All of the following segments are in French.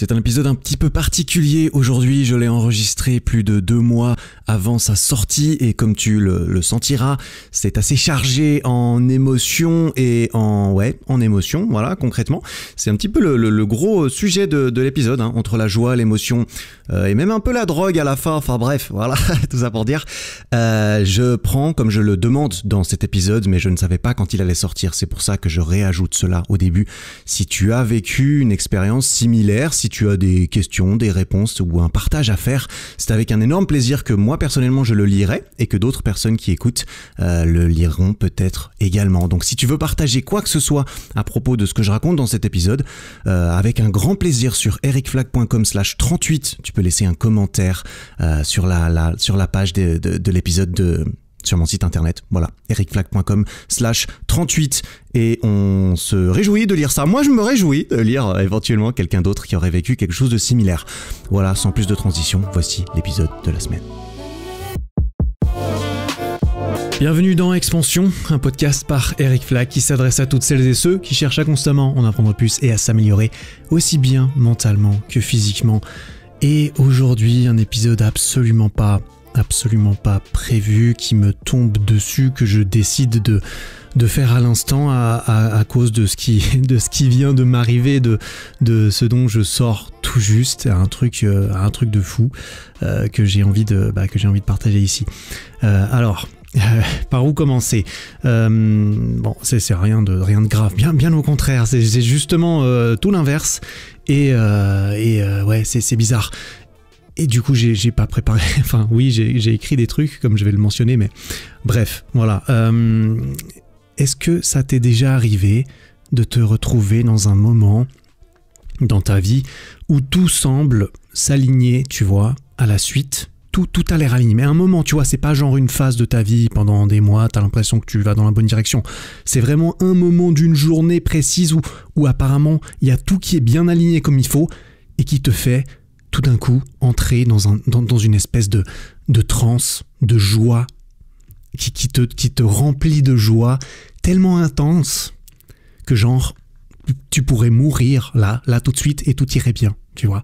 C'est un épisode un petit peu particulier aujourd'hui, je l'ai enregistré plus de 2 mois avant sa sortie et comme tu le sentiras, c'est assez chargé en émotions et en émotions, voilà, concrètement. C'est un petit peu le gros sujet de l'épisode, hein, entre la joie, l'émotion et même un peu la drogue à la fin, enfin bref, voilà, tout ça pour dire. Je prends comme je le demande dans cet épisode, mais je ne savais pas quand il allait sortir, c'est pour ça que je réajoute cela au début. Si tu as vécu une expérience similaire, si tu as des questions, des réponses ou un partage à faire, c'est avec un énorme plaisir que moi personnellement je le lirai et que d'autres personnes qui écoutent le liront peut-être également. Donc si tu veux partager quoi que ce soit à propos de ce que je raconte dans cet épisode, avec un grand plaisir sur ericflag.com/38, tu peux laisser un commentaire sur la page de l'épisode sur mon site internet, voilà, ericflag.com/38 et on se réjouit de lire ça. Moi je me réjouis de lire éventuellement quelqu'un d'autre qui aurait vécu quelque chose de similaire. Voilà, sans plus de transition, voici l'épisode de la semaine. Bienvenue dans Expansion, un podcast par Eric Flag qui s'adresse à toutes celles et ceux qui cherchent à constamment en apprendre plus et à s'améliorer aussi bien mentalement que physiquement. Et aujourd'hui, un épisode absolument pas prévu, qui me tombe dessus, que je décide de faire à l'instant à cause de ce qui vient de m'arriver, de ce dont je sors tout juste, un truc de fou que j'ai envie de partager ici. Alors, par où commencer? Bon, c'est rien de grave, bien au contraire, c'est justement tout l'inverse et ouais, c'est bizarre. Et du coup, j'ai pas préparé, enfin oui, j'ai écrit des trucs comme je vais le mentionner, mais bref, voilà. Est-ce que ça t'est déjà arrivé de te retrouver dans un moment dans ta vie où tout semble s'aligner, tu vois, à la suite? Tout a l'air aligné, mais à un moment, tu vois, c'est pas genre une phase de ta vie pendant des mois, t'as l'impression que tu vas dans la bonne direction. C'est vraiment un moment d'une journée précise où apparemment, il y a tout qui est bien aligné comme il faut et qui te fait tout d'un coup entrer dans une espèce de transe, de joie, qui te remplit de joie tellement intense que genre tu pourrais mourir là tout de suite et tout irait bien, tu vois.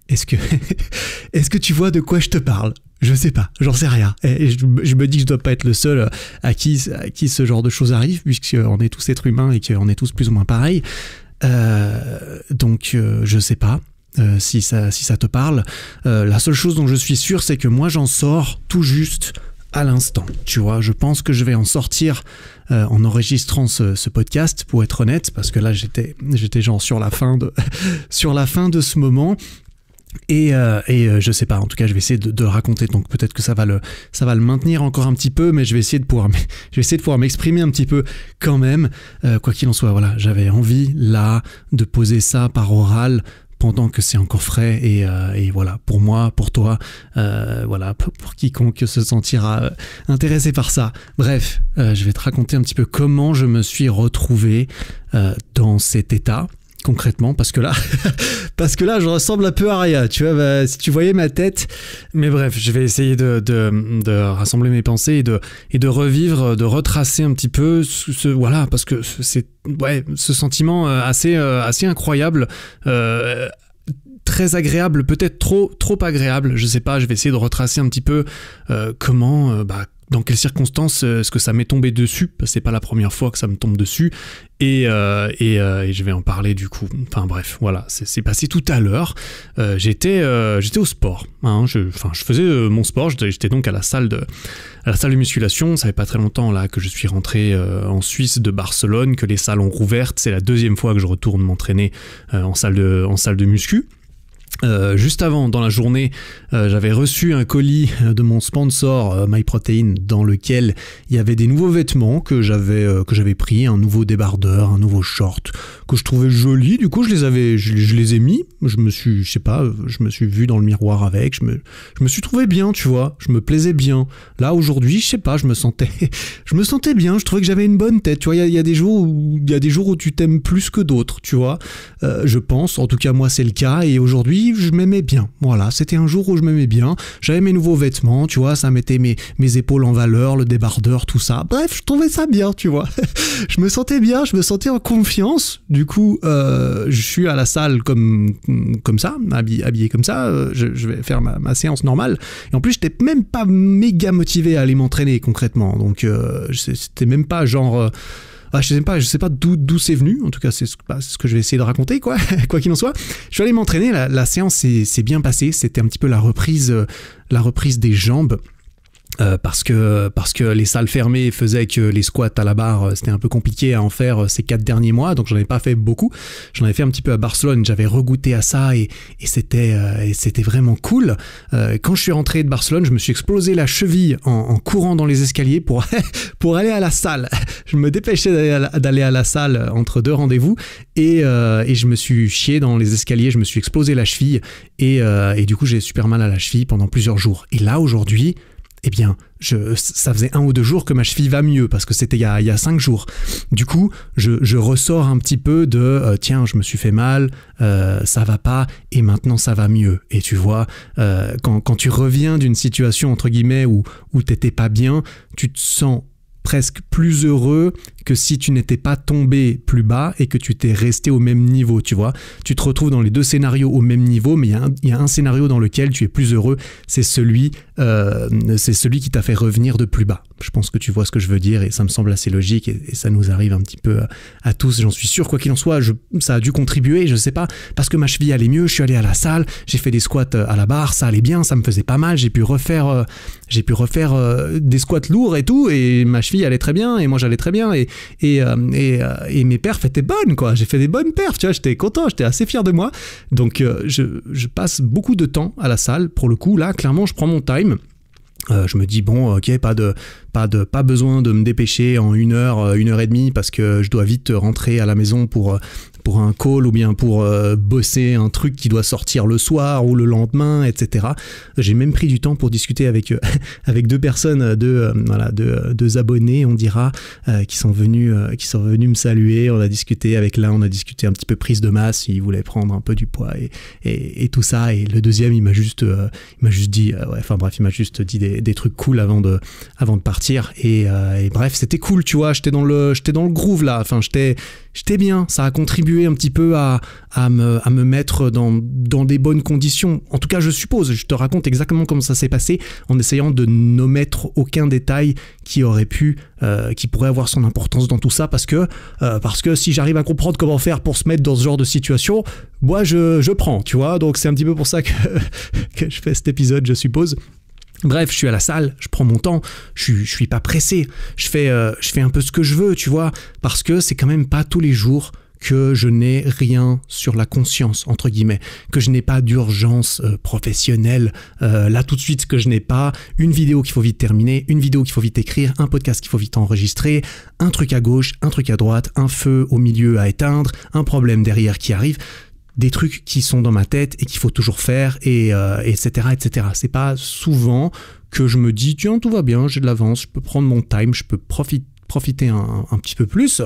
Est-ce que tu vois de quoi je te parle? Je sais pas, j'en sais rien. Et je me dis que je dois pas être le seul à qui ce genre de choses arrive, puisqu'on est tous êtres humains et qu'on est tous plus ou moins pareils. Donc je sais pas. Si ça te parle, la seule chose dont je suis sûr, c'est que moi j'en sors tout juste à l'instant, tu vois. Je pense que je vais en sortir en enregistrant ce podcast, pour être honnête, parce que là j'étais genre sur la fin de ce moment. Et je sais pas, en tout cas je vais essayer de le raconter, donc peut-être que ça va le maintenir encore un petit peu, mais je vais essayer de pouvoir m'exprimer un petit peu quand même, quoi qu'il en soit. Voilà, j'avais envie là de poser ça par oral pendant que c'est encore frais et voilà, pour moi, pour toi, voilà, pour quiconque se sentira intéressé par ça. Bref, je vais te raconter un petit peu comment je me suis retrouvé dans cet état concrètement, parce que là je ressemble un peu à rien, tu vois, si tu voyais ma tête. Mais bref, je vais essayer de rassembler mes pensées et de revivre, de retracer un petit peu voilà, parce que c'est ce sentiment assez incroyable, très agréable, peut-être trop agréable, je sais pas. Je vais essayer de retracer un petit peu comment dans quelles circonstances est-ce que ça m'est tombé dessus, parce que c'est pas la première fois que ça me tombe dessus, et je vais en parler du coup. Enfin bref, voilà, c'est passé tout à l'heure. J'étais au sport, hein, je faisais mon sport, j'étais donc à la salle de musculation. Ça fait pas très longtemps là que je suis rentré en Suisse de Barcelone, que les salles ont rouvertes. C'est la 2e fois que je retourne m'entraîner en salle de muscu. Juste avant, dans la journée, j'avais reçu un colis de mon sponsor MyProtein, dans lequel il y avait des nouveaux vêtements que j'avais pris, un nouveau débardeur, un nouveau short que je trouvais joli. Du coup, je les ai mis. Je me suis vu dans le miroir avec. Je me suis trouvé bien, tu vois. Je me plaisais bien. Là aujourd'hui, je sais pas, je me sentais bien. Je trouvais que j'avais une bonne tête. Tu vois, il y a des jours où tu t'aimes plus que d'autres, tu vois. Je pense, en tout cas moi c'est le cas. Et aujourd'hui, aujourd'hui, je m'aimais bien. Voilà, c'était un jour où je m'aimais bien. J'avais mes nouveaux vêtements, tu vois, ça mettait mes épaules en valeur, le débardeur, tout ça. Bref, je trouvais ça bien, tu vois. Je me sentais bien, je me sentais en confiance. Du coup, je suis à la salle comme ça, habillé comme ça. Je vais faire ma séance normale. Et en plus, j'étais même pas méga motivé à aller m'entraîner concrètement. Donc, c'était même pas genre... je sais pas d'où c'est venu, en tout cas c'est ce que je vais essayer de raconter, quoi qu'il en soit. Je suis allé m'entraîner, la séance s'est bien passée, c'était un petit peu la reprise des jambes. Parce que les salles fermées faisaient que les squats à la barre, c'était un peu compliqué à en faire ces 4 derniers mois, donc j'en ai pas fait beaucoup. J'en avais fait un petit peu à Barcelone, j'avais regoûté à ça et c'était vraiment cool. Quand je suis rentré de Barcelone, je me suis explosé la cheville en courant dans les escaliers pour aller à la salle. Je me dépêchais d'aller à la salle entre 2 rendez-vous et je me suis chié dans les escaliers, je me suis explosé la cheville et du coup j'ai super mal à la cheville pendant plusieurs jours. Et là aujourd'hui, eh bien, ça faisait 1 ou 2 jours que ma cheville va mieux, parce que c'était il y a 5 jours. Du coup, je ressors un petit peu de tiens, je me suis fait mal, ça va pas, et maintenant ça va mieux. Et tu vois, quand tu reviens d'une situation, entre guillemets, où t'étais pas bien, tu te sens presque plus heureux que si tu n'étais pas tombé plus bas et que tu t'es resté au même niveau, tu vois. Tu te retrouves dans les 2 scénarios au même niveau, mais il y a un scénario dans lequel tu es plus heureux, c'est celui qui t'a fait revenir de plus bas. Je pense que tu vois ce que je veux dire et ça me semble assez logique et ça nous arrive un petit peu à tous, j'en suis sûr. Quoi qu'il en soit, ça a dû contribuer, je sais pas, parce que ma cheville allait mieux, je suis allé à la salle, j'ai fait des squats à la barre, ça allait bien, ça me faisait pas mal, j'ai pu refaire des squats lourds et tout, et ma cheville allait très bien et moi j'allais très bien et mes perfs étaient bonnes, quoi. J'ai fait des bonnes perfs, tu vois, j'étais content, j'étais assez fier de moi. Donc je passe beaucoup de temps à la salle. Pour le coup, là, clairement, je prends mon time. Je me dis bon, ok, pas besoin de me dépêcher en 1 heure, 1 heure et demie, parce que je dois vite rentrer à la maison pour un call ou bien pour bosser un truc qui doit sortir le soir ou le lendemain, etc. J'ai même pris du temps pour discuter avec 2 personnes, 2 abonnés, on dira, qui sont venus me saluer. On a discuté avec l'un, on a discuté un petit peu prise de masse, il voulait prendre un peu du poids et tout ça. Et le deuxième, il m'a juste dit, il m'a juste dit des trucs cool avant de partir. Et bref, c'était cool, tu vois. J'étais dans le groove là. Enfin, j'étais bien. Ça a contribué un petit peu à me mettre dans des bonnes conditions. En tout cas, je suppose. Je te raconte exactement comment ça s'est passé en essayant de n'omettre aucun détail qui pourrait avoir son importance dans tout ça, parce que si j'arrive à comprendre comment faire pour se mettre dans ce genre de situation, moi je prends, tu vois. Donc c'est un petit peu pour ça que je fais cet épisode, je suppose. Bref, je suis à la salle, je prends mon temps, je suis pas pressé, je fais un peu ce que je veux, tu vois, parce que c'est quand même pas tous les jours que je n'ai rien sur la conscience, entre guillemets, que je n'ai pas d'urgence professionnelle, là tout de suite, que je n'ai pas une vidéo qu'il faut vite terminer, une vidéo qu'il faut vite écrire, un podcast qu'il faut vite enregistrer, un truc à gauche, un truc à droite, un feu au milieu à éteindre, un problème derrière qui arrive. Des trucs qui sont dans ma tête et qu'il faut toujours faire, etc., etc. C'est pas souvent que je me dis, tiens, tout va bien, j'ai de l'avance, je peux prendre mon time, je peux profiter un petit peu plus.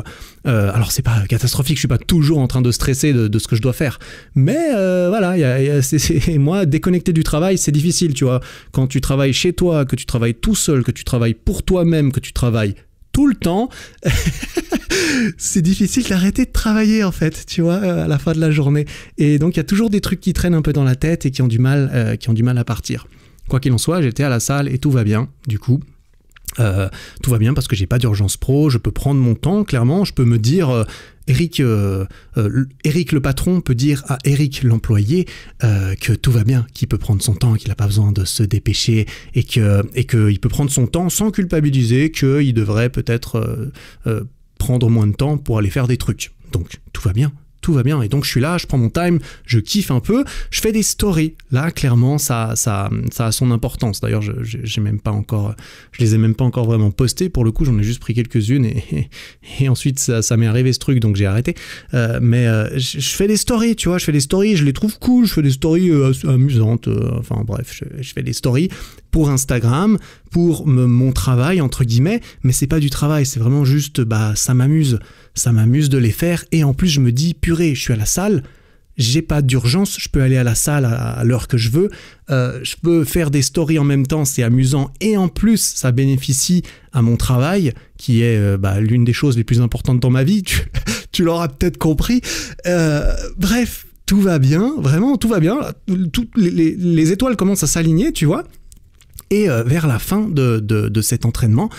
Alors c'est pas catastrophique, je suis pas toujours en train de stresser de ce que je dois faire. Mais voilà, moi, déconnecter du travail, c'est difficile, tu vois. Quand tu travailles chez toi, que tu travailles tout seul, que tu travailles pour toi-même, que tu travailles tout le temps, c'est difficile d'arrêter de travailler, en fait, tu vois, à la fin de la journée. Et donc il y a toujours des trucs qui traînent un peu dans la tête et qui ont du mal à partir. Quoi qu'il en soit, j'étais à la salle et tout va bien, du coup. Tout va bien parce que j'ai pas d'urgence pro, je peux prendre mon temps, clairement, je peux me dire, Eric le patron peut dire à Eric l'employé que tout va bien, qu'il peut prendre son temps, qu'il n'a pas besoin de se dépêcher et qu'il peut prendre son temps sans culpabiliser, qu'il devrait peut-être prendre moins de temps pour aller faire des trucs. Donc tout va bien. Tout va bien, et donc je suis là, je prends mon time, je kiffe un peu, je fais des stories. Là, clairement, ça a son importance. D'ailleurs, je les ai même pas encore vraiment postées. Pour le coup, j'en ai juste pris quelques-unes et ensuite ça m'est arrivé ce truc, donc j'ai arrêté. Mais je fais des stories, tu vois, je les trouve cool, je fais des stories amusantes. Enfin bref, je fais des stories pour Instagram, pour mon travail entre guillemets, mais c'est pas du travail, c'est vraiment juste ça m'amuse de les faire. Et en plus je me dis purée, je suis à la salle, j'ai pas d'urgence, je peux aller à la salle à l'heure que je veux, je peux faire des stories en même temps, c'est amusant, et en plus, ça bénéficie à mon travail, qui est l'une des choses les plus importantes dans ma vie, tu l'auras peut-être compris. Bref, tout va bien, vraiment, tout va bien, toutes les étoiles commencent à s'aligner, tu vois. Et vers la fin de cet entraînement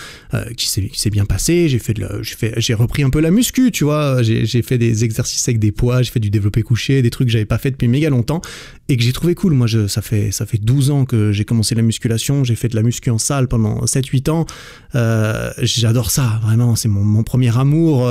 qui s'est bien passé, j'ai repris un peu la muscu, tu vois, j'ai fait des exercices avec des poids, j'ai fait du développé couché, des trucs que j'avais pas fait depuis méga longtemps et que j'ai trouvé cool. Moi, ça fait 12 ans que j'ai commencé la musculation, j'ai fait de la muscu en salle pendant 7-8 ans. J'adore ça, vraiment, c'est mon premier amour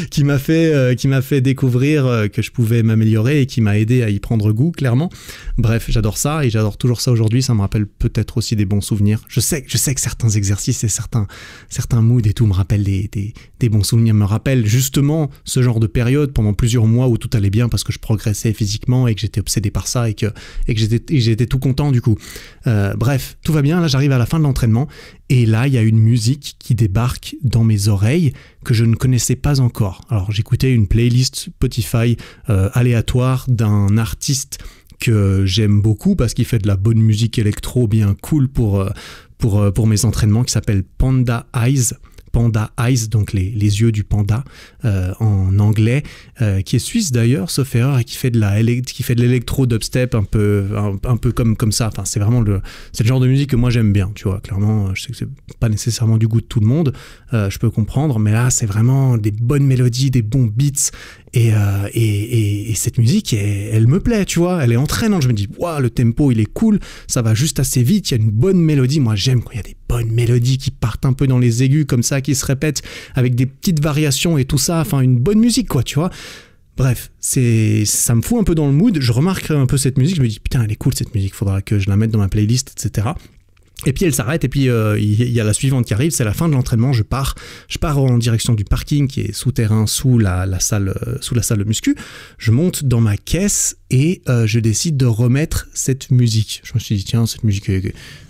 qui m'a fait découvrir que je pouvais m'améliorer et qui m'a aidé à y prendre goût, clairement. Bref, j'adore ça et j'adore toujours ça aujourd'hui, ça me rappelle peut-être aussi des bons souvenirs. Je sais que certains exercices et certains moods et tout me rappellent des bons souvenirs, me rappellent justement ce genre de période pendant plusieurs mois où tout allait bien parce que je progressais physiquement et que j'étais obsédé par ça et que j'étais tout content du coup. Bref, tout va bien, là j'arrive à la fin de l'entraînement et là il y a une musique qui débarque dans mes oreilles que je ne connaissais pas encore. Alors j'écoutais une playlist Spotify aléatoire d'un artiste que j'aime beaucoup parce qu'il fait de la bonne musique électro bien cool pour mes entraînements, qui s'appelle Panda Eyes, donc les yeux du panda en anglais, qui est suisse d'ailleurs, sauf erreur, et qui fait de l'électro dubstep un peu comme ça. Enfin, c'est le genre de musique que moi j'aime bien, tu vois. Clairement, je sais que c'est pas nécessairement du goût de tout le monde, je peux comprendre, mais là c'est vraiment des bonnes mélodies, des bons beats. Et cette musique, elle me plaît, tu vois, elle est entraînante. Je me dis, waouh, le tempo, il est cool, ça va juste assez vite, il y a une bonne mélodie. Moi, j'aime quand il y a des bonnes mélodies qui partent un peu dans les aigus, comme ça, qui se répètent avec des petites variations et tout ça. Enfin, une bonne musique, quoi, tu vois. Bref, ça me fout un peu dans le mood. Je remarque un peu cette musique, je me dis, putain, elle est cool cette musique, faudra que je la mette dans ma playlist, etc. Et puis elle s'arrête et puis il y a la suivante qui arrive, c'est la fin de l'entraînement, je pars en direction du parking qui est souterrain sous la salle de muscu. Je monte dans ma caisse et je décide de remettre cette musique. Je me suis dit tiens, cette musique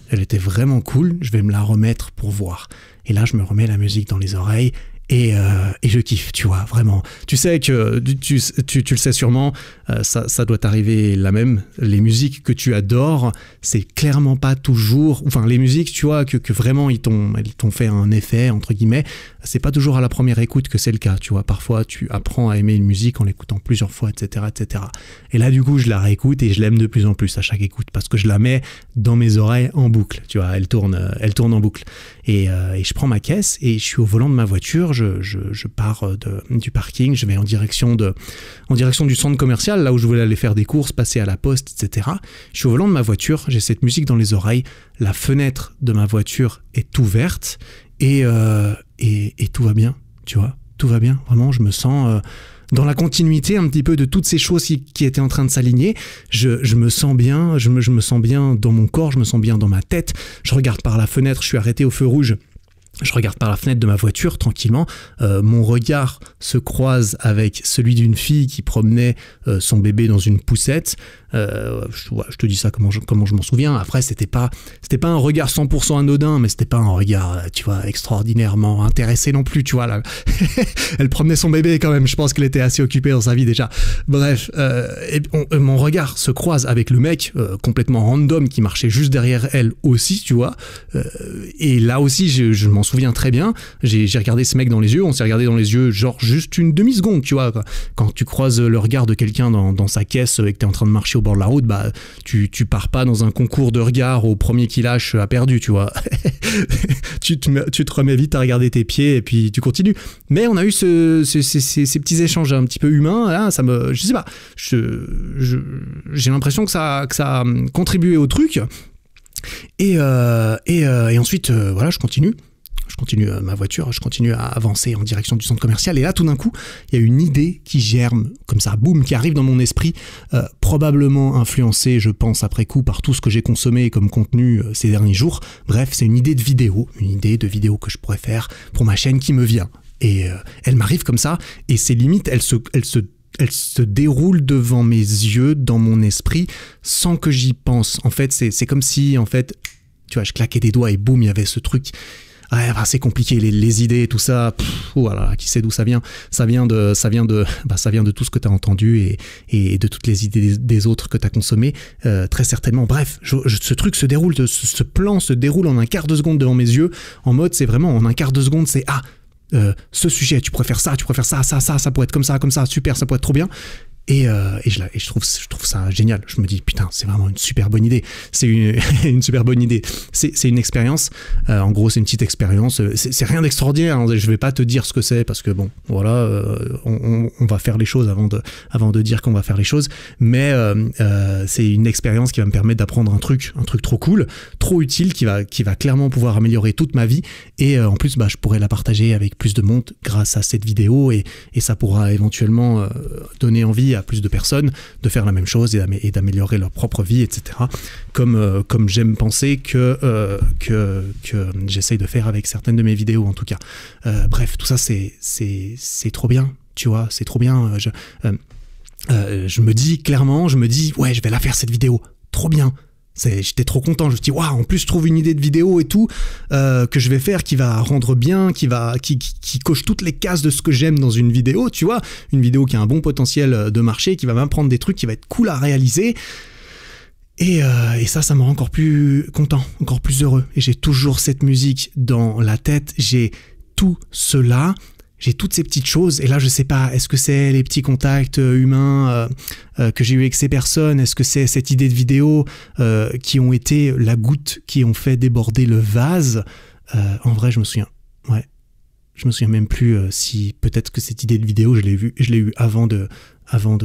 elle était vraiment cool, je vais me la remettre pour voir. Et là je me remets la musique dans les oreilles. Et je kiffe, tu vois, vraiment. Tu sais que, tu le sais sûrement, ça doit t'arriver la même. Les musiques que tu adores, c'est clairement pas toujours... Enfin, les musiques, tu vois, que vraiment ils t'ont fait un effet, entre guillemets, c'est pas toujours à la première écoute que c'est le cas, tu vois. Parfois, tu apprends à aimer une musique en l'écoutant plusieurs fois, etc., etc. Et là, du coup, je la réécoute et je l'aime de plus en plus à chaque écoute parce que je la mets dans mes oreilles en boucle, tu vois. Elle tourne en boucle. Et je prends ma caisse et je suis au volant de ma voiture, je pars du parking, je vais en direction du centre commercial, là où je voulais aller faire des courses, passer à la poste, etc. Je suis au volant de ma voiture, j'ai cette musique dans les oreilles, la fenêtre de ma voiture est ouverte et tout va bien, tu vois, tout va bien, vraiment, je me sens... dans la continuité un petit peu de toutes ces choses qui étaient en train de s'aligner, je me sens bien, je me sens bien dans mon corps, je me sens bien dans ma tête, je regarde par la fenêtre, je suis arrêté au feu rouge, je regarde par la fenêtre de ma voiture tranquillement, mon regard se croise avec celui d'une fille qui promenait son bébé dans une poussette. Je te dis ça comment je m'en souviens. Après, c'était pas un regard 100% anodin, mais c'était pas un regard, tu vois, extraordinairement intéressé non plus, tu vois. Là. Elle promenait son bébé quand même. Je pense qu'elle était assez occupée dans sa vie déjà. Bref, mon regard se croise avec le mec complètement random qui marchait juste derrière elle aussi, tu vois. Et là aussi, je m'en souviens très bien. J'ai regardé ce mec dans les yeux. On s'est regardé dans les yeux, genre juste une demi-seconde, tu vois. Quand tu croises le regard de quelqu'un dans sa caisse et que t'es en train de marcher au bord de la route, bah tu pars pas dans un concours de regard au premier qui lâche a perdu, tu vois. tu te remets vite à regarder tes pieds et puis tu continues. Mais on a eu ces petits échanges un petit peu humains, là, je sais pas, j'ai l'impression que ça a contribué au truc. Et ensuite, voilà, je continue ma voiture, je continue à avancer en direction du centre commercial et là tout d'un coup il y a une idée qui germe comme ça, boum, qui arrive dans mon esprit, probablement influencée, je pense après coup, par tout ce que j'ai consommé comme contenu ces derniers jours. Bref, c'est une idée de vidéo que je pourrais faire pour ma chaîne qui me vient et elle m'arrive comme ça et c'est limite, elle se déroule devant mes yeux, dans mon esprit, sans que j'y pense. En fait, c'est comme si, en fait, tu vois, je claquais des doigts et boum, il y avait ce truc. Ouais, bah, c'est compliqué, les idées, tout ça. Voilà, qui sait d'où ça vient? Ça vient de tout ce que tu as entendu et de toutes les idées des autres que tu as consommées, très certainement. Bref, ce truc se déroule, ce plan se déroule en un quart de seconde devant mes yeux. En mode, c'est vraiment en un quart de seconde, c'est ce sujet, tu préfères ça, ça pourrait être comme ça, super, ça pourrait être trop bien. Et je trouve ça génial. Je me dis, putain, c'est vraiment une super bonne idée. C'est une super bonne idée. C'est une expérience. En gros, c'est une petite expérience. C'est rien d'extraordinaire. Je vais pas te dire ce que c'est parce que bon, voilà, on va faire les choses avant de dire qu'on va faire les choses. Mais c'est une expérience qui va me permettre d'apprendre un truc trop cool, trop utile, qui va clairement pouvoir améliorer toute ma vie. Et en plus, je pourrais la partager avec plus de monde grâce à cette vidéo et ça pourra éventuellement donner envie à plus de personnes de faire la même chose et d'améliorer leur propre vie, etc. Comme j'aime penser que j'essaye de faire avec certaines de mes vidéos en tout cas. Bref, tout ça c'est trop bien, tu vois, c'est trop bien. Je me dis clairement, ouais, je vais la faire cette vidéo, trop bien. J'étais trop content, je me dis waouh, en plus je trouve une idée de vidéo et tout que je vais faire qui va rendre bien, qui coche toutes les cases de ce que j'aime dans une vidéo, tu vois, une vidéo qui a un bon potentiel de marché, qui va m'apprendre des trucs, qui va être cool à réaliser. Et ça me rend encore plus content, encore plus heureux. Et j'ai toujours cette musique dans la tête, j'ai tout cela. J'ai toutes ces petites choses, et là je sais pas, est-ce que c'est les petits contacts humains que j'ai eu avec ces personnes, est-ce que c'est cette idée de vidéo qui ont été la goutte qui ont fait déborder le vase. En vrai je me souviens même plus si peut-être que cette idée de vidéo je l'ai eu avant de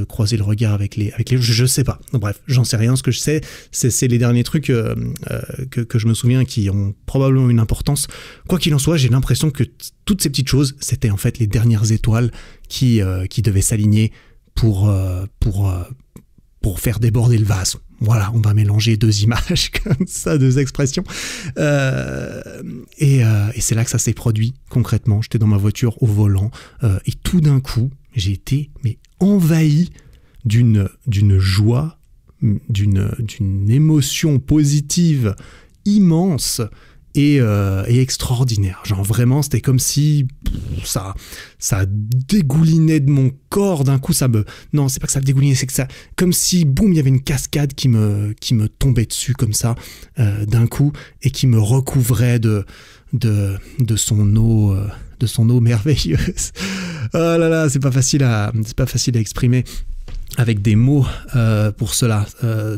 croiser le regard avec les je sais pas. Bref, j'en sais rien. Ce que je sais, c'est les derniers trucs que je me souviens qui ont probablement une importance. Quoi qu'il en soit, j'ai l'impression que toutes ces petites choses, c'était en fait les dernières étoiles qui devaient s'aligner pour faire déborder le vase. Voilà, on va mélanger deux images comme ça, deux expressions. Et c'est là que ça s'est produit concrètement. J'étais dans ma voiture au volant et tout d'un coup, j'ai été envahi d'une joie, d'une émotion positive immense et extraordinaire. Genre vraiment, c'était comme si ça dégoulinait de mon corps d'un coup. Non, c'est pas que ça dégoulinait, c'est que ça, comme si boum, il y avait une cascade qui me tombait dessus comme ça d'un coup et qui me recouvrait de son eau merveilleuse. Oh là là, c'est pas facile à exprimer avec des mots pour cela.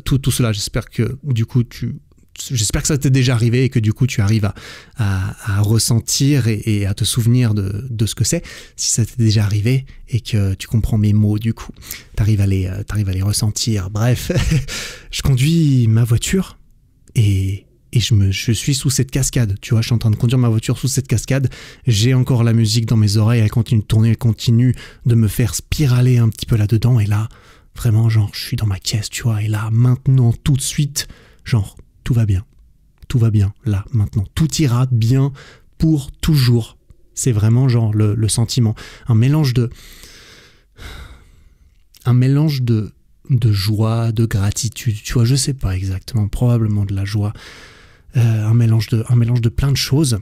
Tout cela, j'espère que du coup j'espère que ça t'est déjà arrivé et que du coup tu arrives à ressentir et à te souvenir de ce que c'est. Si ça t'est déjà arrivé et que tu comprends mes mots, du coup, t'arrives à les ressentir. Bref, je conduis ma voiture et je suis sous cette cascade, tu vois, je suis en train de conduire ma voiture sous cette cascade, j'ai encore la musique dans mes oreilles, elle continue de tourner, elle continue de me faire spiraler un petit peu là-dedans, et là, vraiment, genre, je suis dans ma caisse, tu vois, et là, maintenant, tout de suite, genre, tout va bien, là, maintenant, tout ira bien pour toujours. C'est vraiment, genre, le sentiment, un mélange de joie, de gratitude, tu vois, je sais pas exactement, probablement de la joie, un mélange de plein de choses.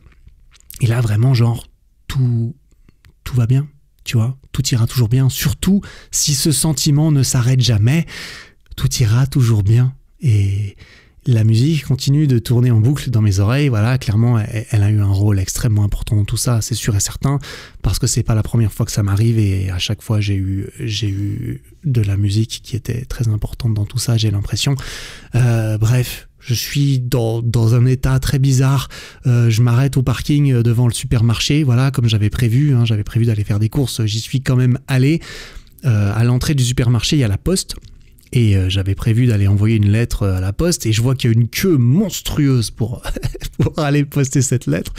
Et là, vraiment, genre, tout va bien, tu vois, tout ira toujours bien. Surtout si ce sentiment ne s'arrête jamais, tout ira toujours bien. Et la musique continue de tourner en boucle dans mes oreilles. Voilà, clairement, elle a eu un rôle extrêmement important dans tout ça, c'est sûr et certain, parce que c'est pas la première fois que ça m'arrive et à chaque fois j'ai eu de la musique qui était très importante dans tout ça, j'ai l'impression. Bref, je suis dans un état très bizarre. Je m'arrête au parking devant le supermarché, voilà, comme j'avais prévu. J'avais prévu d'aller faire des courses. J'y suis quand même allé. À l'entrée du supermarché, il y a la poste. Et j'avais prévu d'aller envoyer une lettre à la poste et je vois qu'il y a une queue monstrueuse pour aller poster cette lettre.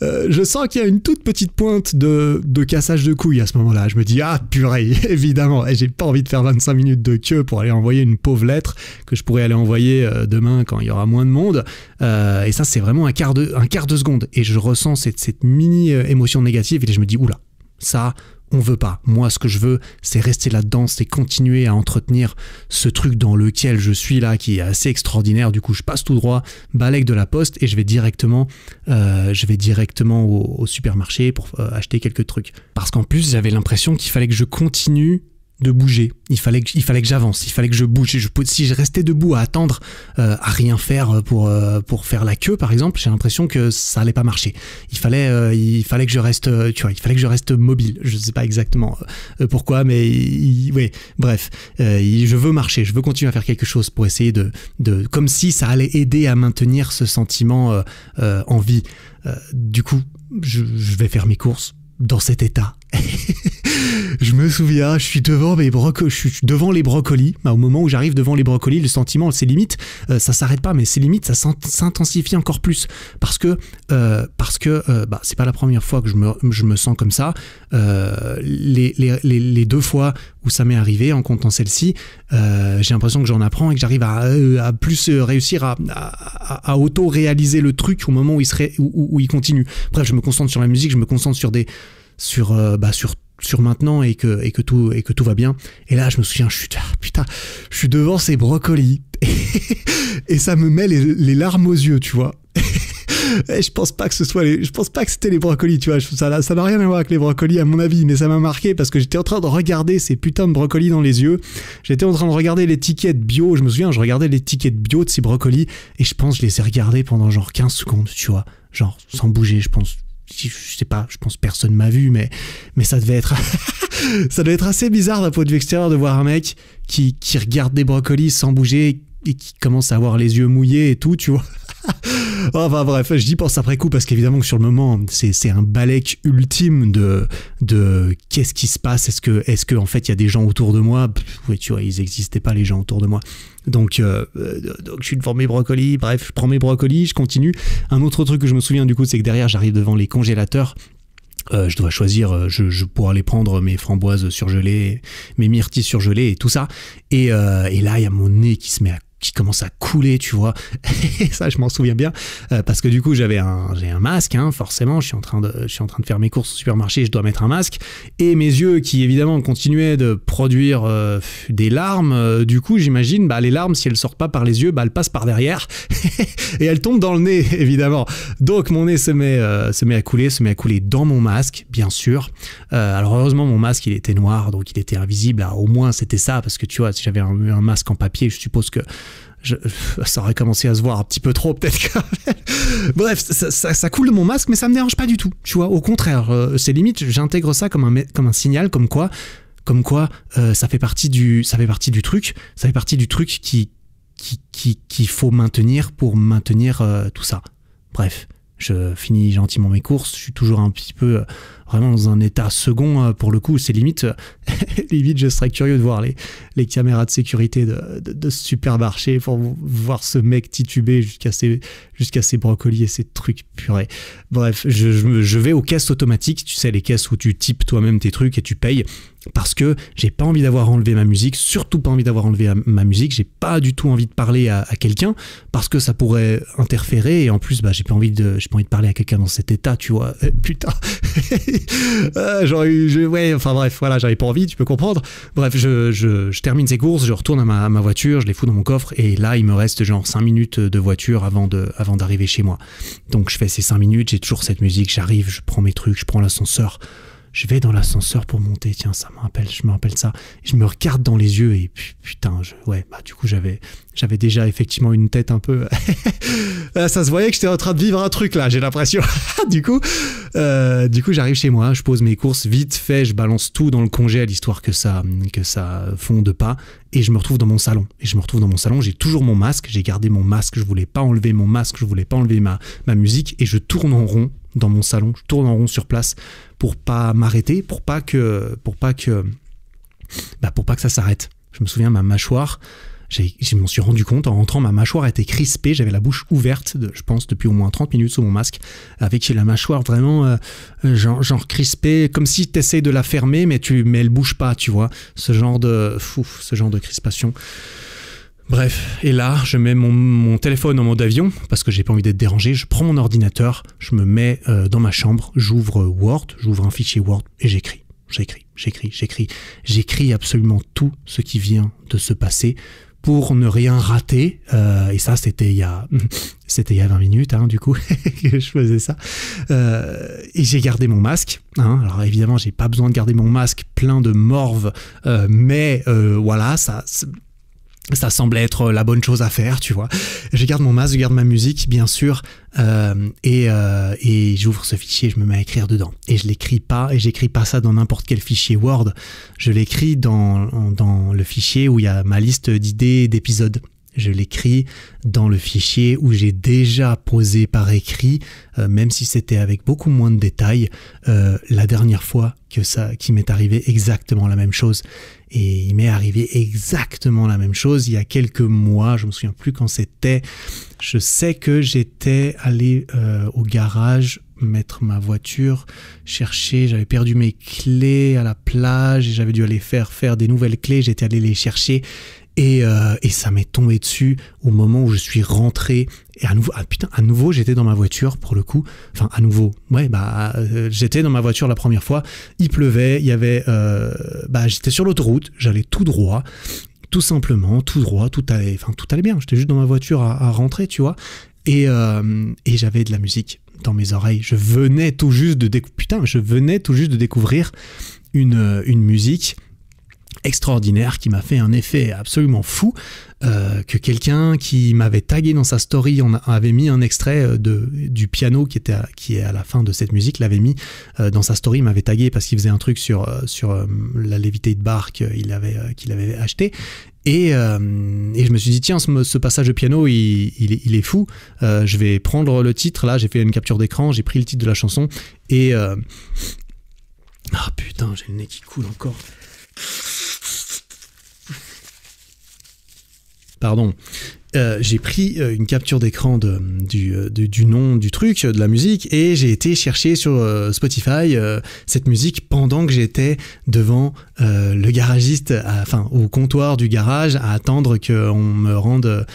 Je sens qu'il y a une toute petite pointe de cassage de couilles à ce moment-là. Je me dis, ah purée, évidemment, et j'ai pas envie de faire 25 minutes de queue pour aller envoyer une pauvre lettre que je pourrais aller envoyer demain quand il y aura moins de monde. Et ça, c'est vraiment un quart de seconde. Et je ressens cette mini émotion négative et je me dis, oula, ça, on veut pas. Moi, ce que je veux, c'est rester là-dedans, c'est continuer à entretenir ce truc dans lequel je suis là, qui est assez extraordinaire. Du coup, je passe tout droit, balèque de la poste, et je vais directement au supermarché pour acheter quelques trucs. Parce qu'en plus, j'avais l'impression qu'il fallait que je continue de bouger. Il fallait que j'avance, il fallait que je bouge. Si je restais debout à attendre, à rien faire pour faire la queue, par exemple, j'ai l'impression que ça allait pas marcher. Il fallait que je reste, il fallait que je reste mobile. Je sais pas exactement pourquoi, mais ouais, bref, je veux marcher, je veux continuer à faire quelque chose pour essayer de comme si ça allait aider à maintenir ce sentiment en vie. Du coup, je vais faire mes courses dans cet état. Je me souviens, je suis devant les brocolis. Au moment où j'arrive devant les brocolis, le sentiment, c'est limite, ça s'arrête pas, mais c'est limite, ça s'intensifie encore plus. Parce que c'est pas la première fois que je me sens comme ça. Les 2 fois où ça m'est arrivé, en comptant celle-ci, j'ai l'impression que j'en apprends et que j'arrive à plus réussir à auto-réaliser le truc au moment où il continue. Bref, je me concentre sur la musique, je me concentre sur maintenant et que tout va bien. Et là, je me souviens, je suis devant ces brocolis et ça me met les larmes aux yeux, tu vois. Et je pense pas que c'était les brocolis, tu vois. Ça n'a rien à voir avec les brocolis à mon avis, mais ça m'a marqué parce que j'étais en train de regarder ces putains de brocolis dans les yeux. J'étais en train de regarder l'étiquette bio. Je me souviens, je regardais l'étiquette bio de ces brocolis et je pense que je les ai regardés pendant genre 15 secondes, tu vois. Genre sans bouger, je pense. Je sais pas, je pense que personne m'a vu, mais ça devait être assez bizarre d'un point de vue extérieur de voir un mec qui regarde des brocolis sans bouger et qui commence à avoir les yeux mouillés et tout, tu vois. Enfin bref, j'y pense après coup parce qu'évidemment que sur le moment, c'est un balèque ultime de qu'est-ce qui se passe, est-ce que en fait il y a des gens autour de moi. Oui, tu vois, ils n'existaient pas les gens autour de moi. Donc je suis devant mes brocolis, bref, je prends mes brocolis, je continue. Un autre truc que je me souviens du coup, c'est que derrière j'arrive devant les congélateurs. Je dois choisir, je pourrais aller prendre mes framboises surgelées, mes myrtilles surgelées et tout ça. Et là, il y a mon nez qui commence à couler, tu vois. Et ça, je m'en souviens bien, parce que du coup, j'ai un masque, hein, forcément. Je suis en train de faire mes courses au supermarché, je dois mettre un masque. Et mes yeux, qui évidemment continuaient de produire des larmes, du coup, j'imagine, les larmes, si elles sortent pas par les yeux, elles passent par derrière et elles tombent dans le nez, évidemment. Donc, mon nez se met à couler dans mon masque, bien sûr. Alors, heureusement, mon masque, il était noir, donc il était invisible. Alors, au moins, c'était ça, parce que tu vois, si j'avais un masque en papier, je suppose que ça aurait commencé à se voir un petit peu trop, peut-être quand même. Bref, ça coule de mon masque, mais ça me dérange pas du tout, tu vois. Au contraire, c'est limite, j'intègre ça comme un signal, comme quoi ça fait partie du truc, qu'il faut maintenir pour maintenir tout ça. Bref, je finis gentiment mes courses, je suis toujours un petit peu vraiment dans un état second pour le coup, c'est limite je serais curieux de voir les caméras de sécurité de ce supermarché pour voir ce mec tituber jusqu'à ses brocolis et ses trucs purés. Bref, je vais aux caisses automatiques, tu sais, les caisses où tu types toi-même tes trucs et tu payes, parce que j'ai pas envie d'avoir enlevé ma musique, surtout pas envie d'avoir enlevé ma musique, j'ai pas du tout envie de parler à quelqu'un parce que ça pourrait interférer, et en plus j'ai pas envie de parler à quelqu'un dans cet état, tu vois. Putain. Enfin bref, voilà, j'avais pas envie, tu peux comprendre. Bref, je termine ces courses, je retourne à ma voiture, je les fous dans mon coffre, et là il me reste genre 5 minutes de voiture avant d'arriver chez moi. Donc je fais ces 5 minutes, j'ai toujours cette musique, j'arrive, je prends mes trucs, je prends l'ascenseur. Je vais dans l'ascenseur pour monter, tiens, je me rappelle ça. Je me regarde dans les yeux et putain, du coup, j'avais déjà effectivement une tête un peu... Ça se voyait que j'étais en train de vivre un truc là, j'ai l'impression. Du coup, j'arrive chez moi, je pose mes courses vite fait, je balance tout dans le congèle histoire que ça fonde pas, et je me retrouve dans mon salon. J'ai toujours mon masque, j'ai gardé mon masque, je voulais pas enlever mon masque, je voulais pas enlever ma musique, et je tourne en rond dans mon salon, je tourne en rond sur place pour pas m'arrêter, pour pas que ça s'arrête. Je me souviens, ma mâchoire, je m'en suis rendu compte en rentrant, ma mâchoire était crispée, j'avais la bouche ouverte, je pense depuis au moins 30 minutes sous mon masque, avec la mâchoire vraiment genre crispée, comme si tu essayes de la fermer mais elle bouge pas, tu vois, ce genre de crispation. Bref, et là, je mets mon téléphone en mode avion, parce que j'ai pas envie d'être dérangé, je prends mon ordinateur, je me mets dans ma chambre, j'ouvre Word, j'ouvre un fichier Word et j'écris. J'écris absolument tout ce qui vient de se passer pour ne rien rater. Et ça, c'était il y a 20 minutes, du coup, que je faisais ça. Et j'ai gardé mon masque. Alors évidemment, j'ai pas besoin de garder mon masque plein de morve, mais voilà, ça semblait être la bonne chose à faire, tu vois. Je garde mon masque, je garde ma musique, bien sûr, et j'ouvre ce fichier, je me mets à écrire dedans. Et je l'écris pas, et j'écris pas ça dans n'importe quel fichier Word. Je l'écris dans le fichier où il y a ma liste d'idées d'épisodes. Je l'écris dans le fichier où j'ai déjà posé par écrit, même si c'était avec beaucoup moins de détails, la dernière fois qu'il m'est arrivé exactement la même chose. Et il m'est arrivé exactement la même chose il y a quelques mois, je me souviens plus quand c'était. Je sais que j'étais allé au garage mettre ma voiture, chercher, j'avais perdu mes clés à la plage et j'avais dû aller faire des nouvelles clés, j'étais allé les chercher. Et ça m'est tombé dessus au moment où je suis rentré. Et à nouveau, j'étais dans ma voiture pour le coup. Enfin, à nouveau, j'étais dans ma voiture la première fois. Il pleuvait, il y avait, j'étais sur l'autoroute, j'allais tout droit, tout simplement, tout droit, tout allait bien. J'étais juste dans ma voiture à rentrer, tu vois. Et j'avais de la musique dans mes oreilles. Je venais tout juste de découvrir une musique extraordinaire qui m'a fait un effet absolument fou, que quelqu'un qui m'avait tagué dans sa story, on avait mis un extrait du piano qui est à la fin de cette musique, l'avait mis dans sa story, il m'avait tagué parce qu'il faisait un truc sur la Levitate Bar qu'il avait acheté. Et je me suis dit, tiens, ce passage de piano, il est fou. Je vais prendre le titre, là, j'ai fait une capture d'écran, j'ai pris le titre de la chanson, et... Ah putain, j'ai le nez qui coule encore. Pardon. J'ai pris une capture d'écran du nom du truc, de la musique, et j'ai été chercher sur Spotify cette musique pendant que j'étais devant le garagiste, au comptoir du garage, à attendre qu'on me rende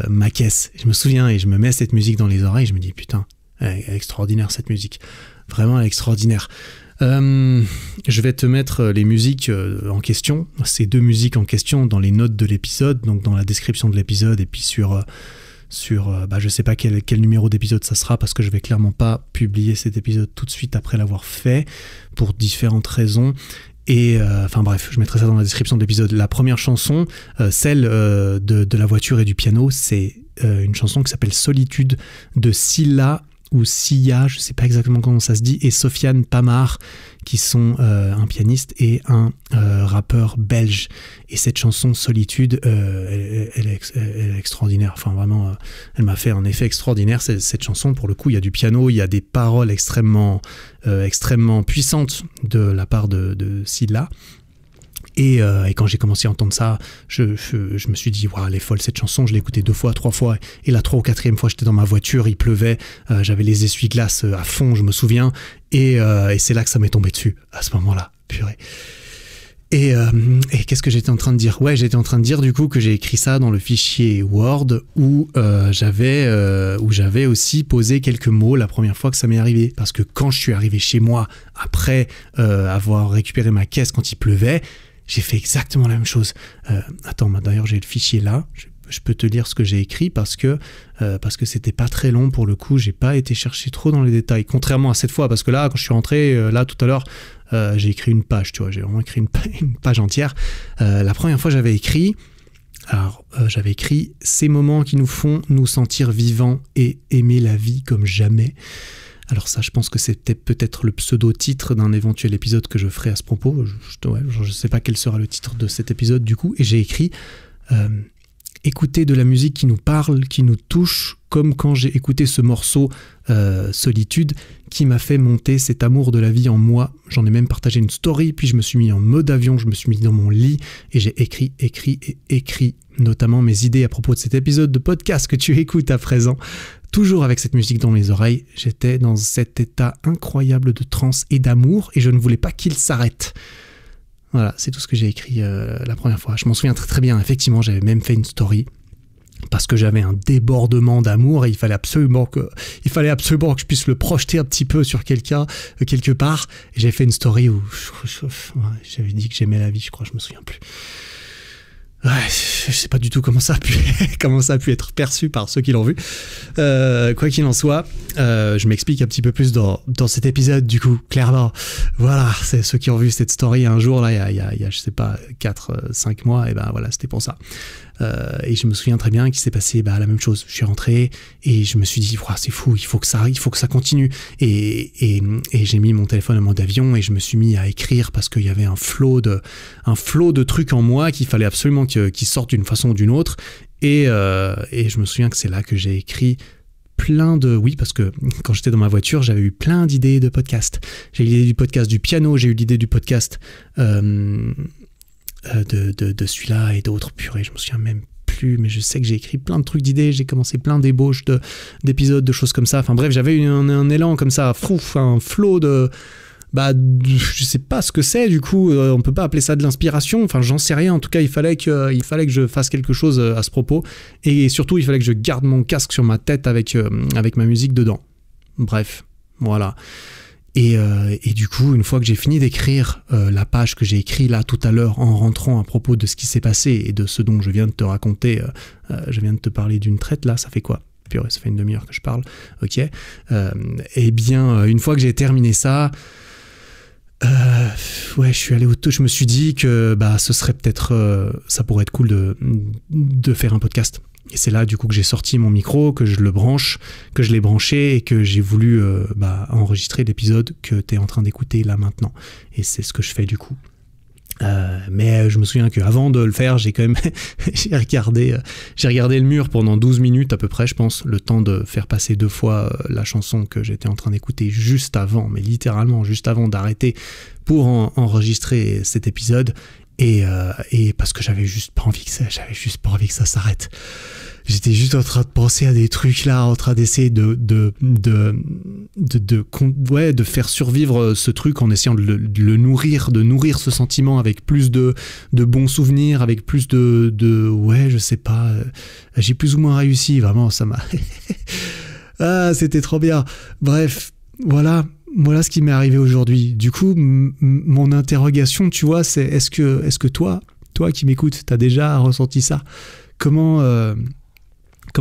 ma caisse. Je me souviens, et je me mets cette musique dans les oreilles, je me dis putain, elle est extraordinaire cette musique, vraiment extraordinaire. Je vais te mettre les musiques en question, ces deux musiques en question dans les notes de l'épisode, donc dans la description de l'épisode, et puis sur je sais pas quel numéro d'épisode ça sera, parce que je vais clairement pas publier cet épisode tout de suite après l'avoir fait pour différentes raisons. Et je mettrai ça dans la description de l'épisode. La première chanson, celle de la voiture et du piano, c'est une chanson qui s'appelle Solitude de Silla ou Sia, je sais pas exactement comment ça se dit, et Sofiane Pamar, qui sont un pianiste et un rappeur belge. Et cette chanson Solitude, elle est extraordinaire. Enfin vraiment, elle m'a fait un effet extraordinaire. Cette chanson, pour le coup, il y a du piano, il y a des paroles extrêmement puissantes de la part de Silla. Et quand j'ai commencé à entendre ça, je me suis dit, waouh, elle est folle cette chanson. Je l'ai écoutée 2 fois, 3 fois. Et la 3e ou 4e fois, j'étais dans ma voiture, il pleuvait. J'avais les essuie-glaces à fond, je me souviens. Et c'est là que ça m'est tombé dessus, à ce moment-là. Purée. Et qu'est-ce que j'étais en train de dire ? Ouais, j'étais en train de dire du coup que j'ai écrit ça dans le fichier Word où j'avais aussi posé quelques mots la première fois que ça m'est arrivé. Parce que quand je suis arrivé chez moi, après avoir récupéré ma caisse quand il pleuvait, j'ai fait exactement la même chose. Attends, d'ailleurs j'ai le fichier là. Je peux te lire ce que j'ai écrit parce que c'était pas très long pour le coup. J'ai pas été chercher trop dans les détails. Contrairement à cette fois, parce que là, quand je suis rentré, là tout à l'heure, j'ai écrit une page, tu vois. J'ai vraiment écrit une page entière. La première fois, j'avais écrit ces moments qui nous font nous sentir vivants et aimer la vie comme jamais. Alors ça, je pense que c'était peut-être le pseudo-titre d'un éventuel épisode que je ferai à ce propos. Je sais pas quel sera le titre de cet épisode du coup. Et j'ai écrit écouter de la musique qui nous parle, qui nous touche, comme quand j'ai écouté ce morceau Solitude, qui m'a fait monter cet amour de la vie en moi. J'en ai même partagé une story, puis je me suis mis en mode avion, je me suis mis dans mon lit, et j'ai écrit, notamment mes idées à propos de cet épisode de podcast que tu écoutes à présent. Toujours avec cette musique dans les oreilles, j'étais dans cet état incroyable de transe et d'amour, et je ne voulais pas qu'il s'arrête. Voilà, c'est tout ce que j'ai écrit la première fois. Je m'en souviens très très bien, effectivement, j'avais même fait une story parce que j'avais un débordement d'amour et il fallait absolument que je puisse le projeter un petit peu sur quelqu'un, quelque part. Et j'ai fait une story où j'avais dit que j'aimais la vie, je crois, je me souviens plus. Ouais, je sais pas du tout comment ça a pu être perçu par ceux qui l'ont vu. Quoi qu'il en soit, je m'explique un petit peu plus dans cet épisode, du coup, clairement. Voilà, c'est ceux qui ont vu cette story un jour, là, il y a je sais pas, 4-5 mois, et ben voilà, c'était pour ça. Et je me souviens très bien qu'il s'est passé la même chose. Je suis rentré et je me suis dit, c'est fou, il faut que ça continue. Et j'ai mis mon téléphone en mode avion et je me suis mis à écrire parce qu'il y avait un flot de trucs en moi qu'il fallait absolument qu'ils sortent d'une façon ou d'une autre. Et je me souviens que c'est là que j'ai écrit parce que quand j'étais dans ma voiture, j'avais eu plein d'idées de podcasts. J'ai eu l'idée du podcast du piano, j'ai eu l'idée du podcast de celui-là et d'autres. Purée, je me souviens même plus, mais je sais que j'ai écrit plein de trucs d'idées, j'ai commencé plein d'ébauches d'épisodes, de choses comme ça. Enfin bref, j'avais un élan comme ça, un flot de... je sais pas ce que c'est, du coup, on peut pas appeler ça de l'inspiration, enfin j'en sais rien, en tout cas il fallait que je fasse quelque chose à ce propos, et surtout il fallait que je garde mon casque sur ma tête avec ma musique dedans. Bref, voilà. Et du coup, une fois que j'ai fini d'écrire la page que j'ai écrite là tout à l'heure en rentrant à propos de ce qui s'est passé et de ce dont je viens de te raconter, je viens de te parler d'une traite là, ça fait quoi ? Purée, ça fait une demi-heure que je parle, ok. Eh bien, une fois que j'ai terminé ça, je suis allé je me suis dit que ce serait peut-être, ça pourrait être cool de faire un podcast. Et c'est là du coup que j'ai sorti mon micro, que je l'ai branché et que j'ai voulu enregistrer l'épisode que tu es en train d'écouter là maintenant. Et c'est ce que je fais du coup. Mais je me souviens qu'avant de le faire, j'ai quand même j'ai regardé le mur pendant 12 minutes à peu près, je pense, le temps de faire passer 2 fois la chanson que j'étais en train d'écouter juste avant, mais littéralement juste avant d'arrêter pour enregistrer cet épisode. Et parce que j'avais juste pas envie que ça s'arrête. J'étais juste en train de penser à des trucs là, en train d'essayer de faire survivre ce truc en essayant de le nourrir, de nourrir ce sentiment avec plus de bons souvenirs, avec plus je sais pas, j'ai plus ou moins réussi, vraiment, ça m'a... c'était trop bien. Bref, voilà ce qui m'est arrivé aujourd'hui. Du coup, mon interrogation, tu vois, c'est est-ce que toi qui m'écoutes, t'as déjà ressenti ça ? Comment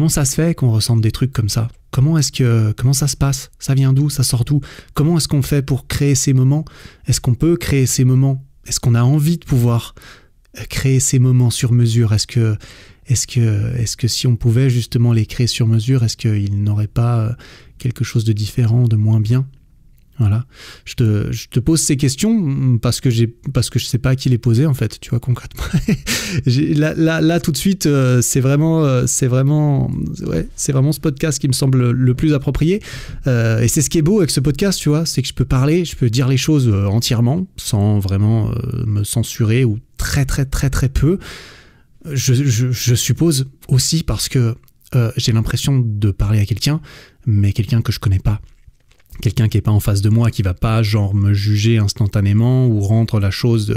ça se fait qu'on ressente des trucs comme ça ? Comment ça se passe ? Ça vient d'où ? Ça sort d'où ? Comment est-ce qu'on fait pour créer ces moments ? Est-ce qu'on peut créer ces moments ? Est-ce qu'on a envie de pouvoir créer ces moments sur mesure ? Est-ce que si on pouvait justement les créer sur mesure, est-ce qu'il n'aurait pas quelque chose de différent, de moins bien ? Voilà, je te pose ces questions parce que je sais pas à qui les poser en fait, tu vois, concrètement. là tout de suite, c'est vraiment ce podcast qui me semble le plus approprié. Et c'est ce qui est beau avec ce podcast, tu vois, c'est que je peux dire les choses entièrement sans vraiment me censurer ou très très très très peu. Je suppose aussi parce que j'ai l'impression de parler à quelqu'un, mais quelqu'un que je connais pas. Quelqu'un qui est pas en face de moi, qui va pas genre me juger instantanément ou rendre la chose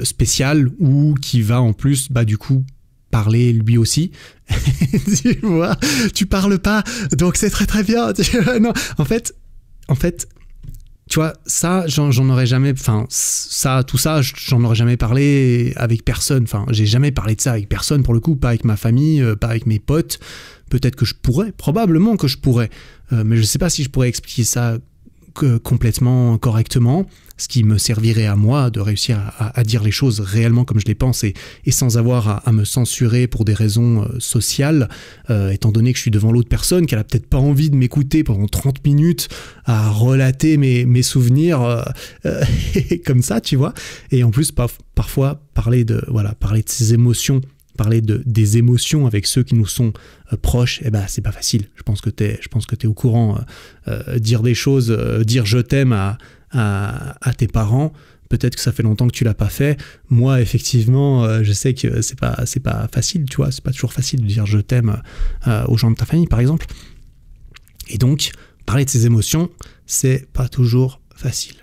spéciale, ou qui va en plus du coup parler lui aussi. Tu vois, tu parles pas, donc c'est très très bien. Non, en fait, tu vois, ça, j'en aurais jamais, j'en aurais jamais parlé avec personne. Enfin, j'ai jamais parlé de ça avec personne pour le coup, pas avec ma famille, pas avec mes potes. Peut-être que je pourrais, probablement que je pourrais, mais je sais pas si je pourrais expliquer ça complètement correctement, ce qui me servirait à moi de réussir à dire les choses réellement comme je les pense et sans avoir à me censurer pour des raisons sociales, étant donné que je suis devant l'autre personne, qu'elle a peut-être pas envie de m'écouter pendant 30 minutes à relater mes souvenirs comme ça, tu vois. Et en plus, parfois, parler de ses émotions, parler des émotions avec ceux qui nous sont proches, c'est pas facile. Je pense que t'es au courant. Dire des choses, dire je t'aime à tes parents, peut-être que ça fait longtemps que tu l'as pas fait. Moi, effectivement, je sais que c'est pas facile, tu vois, c'est pas toujours facile de dire je t'aime aux gens de ta famille, par exemple. Et donc, parler de ses émotions, c'est pas toujours facile.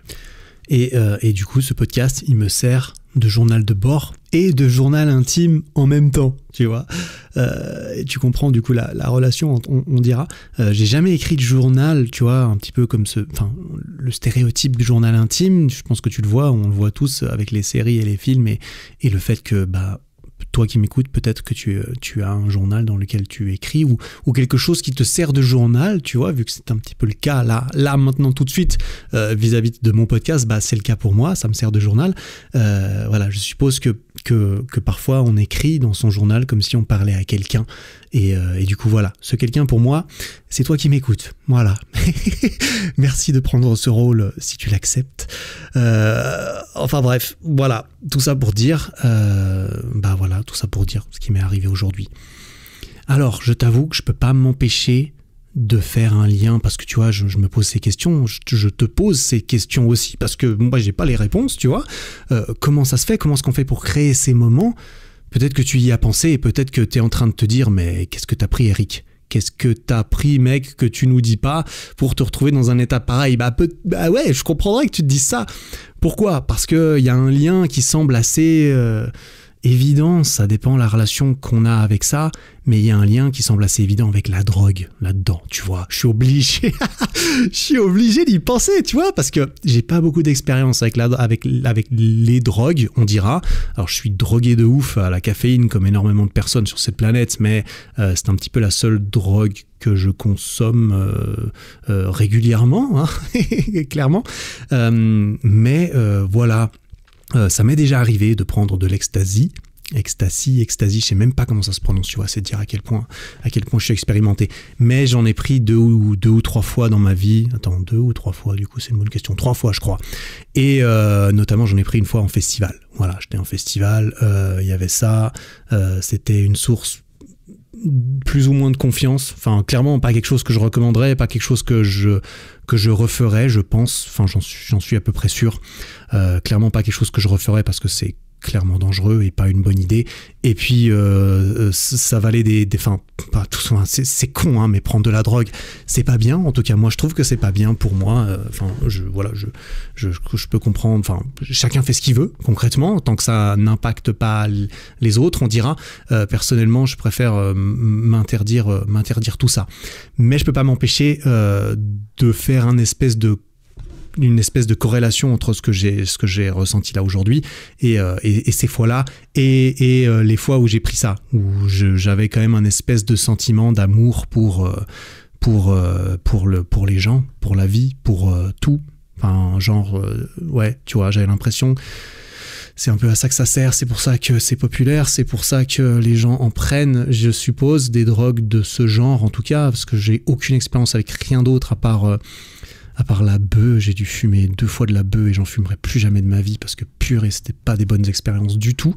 Et du coup, ce podcast, il me sert de journal de bord et de journal intime en même temps, tu vois. Et tu comprends du coup la relation, on dira. J'ai jamais écrit de journal, tu vois, un petit peu comme le stéréotype du journal intime. Je pense que tu le vois, on le voit tous avec les séries et les films et le fait que toi qui m'écoutes, peut-être que tu as un journal dans lequel tu écris ou quelque chose qui te sert de journal, tu vois, vu que c'est un petit peu le cas là maintenant tout de suite vis-à-vis de mon podcast, c'est le cas pour moi, ça me sert de journal. Voilà, je suppose que parfois on écrit dans son journal comme si on parlait à quelqu'un et du coup voilà, ce quelqu'un pour moi, c'est toi qui m'écoutes. Voilà. Merci de prendre ce rôle si tu l'acceptes. Enfin bref, voilà, tout ça pour dire voilà, tout ça pour dire ce qui m'est arrivé aujourd'hui. Alors, je t'avoue que je peux pas m'empêcher de faire un lien parce que tu vois, je me pose ces questions, je te pose ces questions aussi parce que moi j'ai pas les réponses, tu vois. Comment ça se fait, comment est-ce qu'on fait pour créer ces moments? Peut-être que tu y as pensé et peut-être que tu es en train de te dire mais qu'est-ce que t'as pris, Eric? Qu'est-ce que t'as pris, mec, que tu nous dis pas pour te retrouver dans un état pareil? Ouais, je comprendrais que tu te dises ça. Pourquoi? Parce qu'il y a un lien qui semble assez évident, ça dépend de la relation qu'on a avec ça, mais il y a un lien qui semble assez évident avec la drogue là-dedans, tu vois. Je suis obligé d'y penser, tu vois, parce que j'ai pas beaucoup d'expérience avec les drogues, on dira. Alors je suis drogué de ouf à la caféine comme énormément de personnes sur cette planète, mais c'est un petit peu la seule drogue que je consomme régulièrement, hein, clairement. Mais voilà. Ça m'est déjà arrivé de prendre de l'ecstasy, je sais même pas comment ça se prononce, tu vois, c'est dire à quel point je suis expérimenté. Mais j'en ai pris deux ou trois fois dans ma vie. Attends, 2 ou 3 fois, du coup, c'est une bonne question. 3 fois, je crois. Et notamment, j'en ai pris une fois en festival. Voilà, j'étais en festival, il y avait ça, c'était une source plus ou moins de confiance, enfin clairement pas quelque chose que je recommanderais, pas quelque chose que je referais, je pense, enfin j'en suis à peu près sûr, clairement pas quelque chose que je referais parce que c'est clairement dangereux et pas une bonne idée. Et puis ça valait c'est con, hein, mais prendre de la drogue, c'est pas bien. En tout cas, moi, je trouve que c'est pas bien pour moi. Je peux comprendre. Enfin, chacun fait ce qu'il veut concrètement, tant que ça n'impacte pas les autres, on dira. Personnellement, je préfère m'interdire tout ça. Mais je peux pas m'empêcher de faire une espèce de corrélation entre ce que j'ai ressenti là aujourd'hui et ces fois-là et les fois où j'ai pris ça, où j'avais quand même un espèce de sentiment d'amour pour les gens, pour la vie, pour tout. Enfin, ouais, tu vois, j'avais l'impression. C'est un peu à ça que ça sert, c'est pour ça que c'est populaire, c'est pour ça que les gens en prennent, je suppose, des drogues de ce genre en tout cas, parce que j'ai aucune expérience avec rien d'autre à part la bœuf. J'ai dû fumer 2 fois de la bœuf et j'en fumerai plus jamais de ma vie parce que purée, c'était pas des bonnes expériences du tout.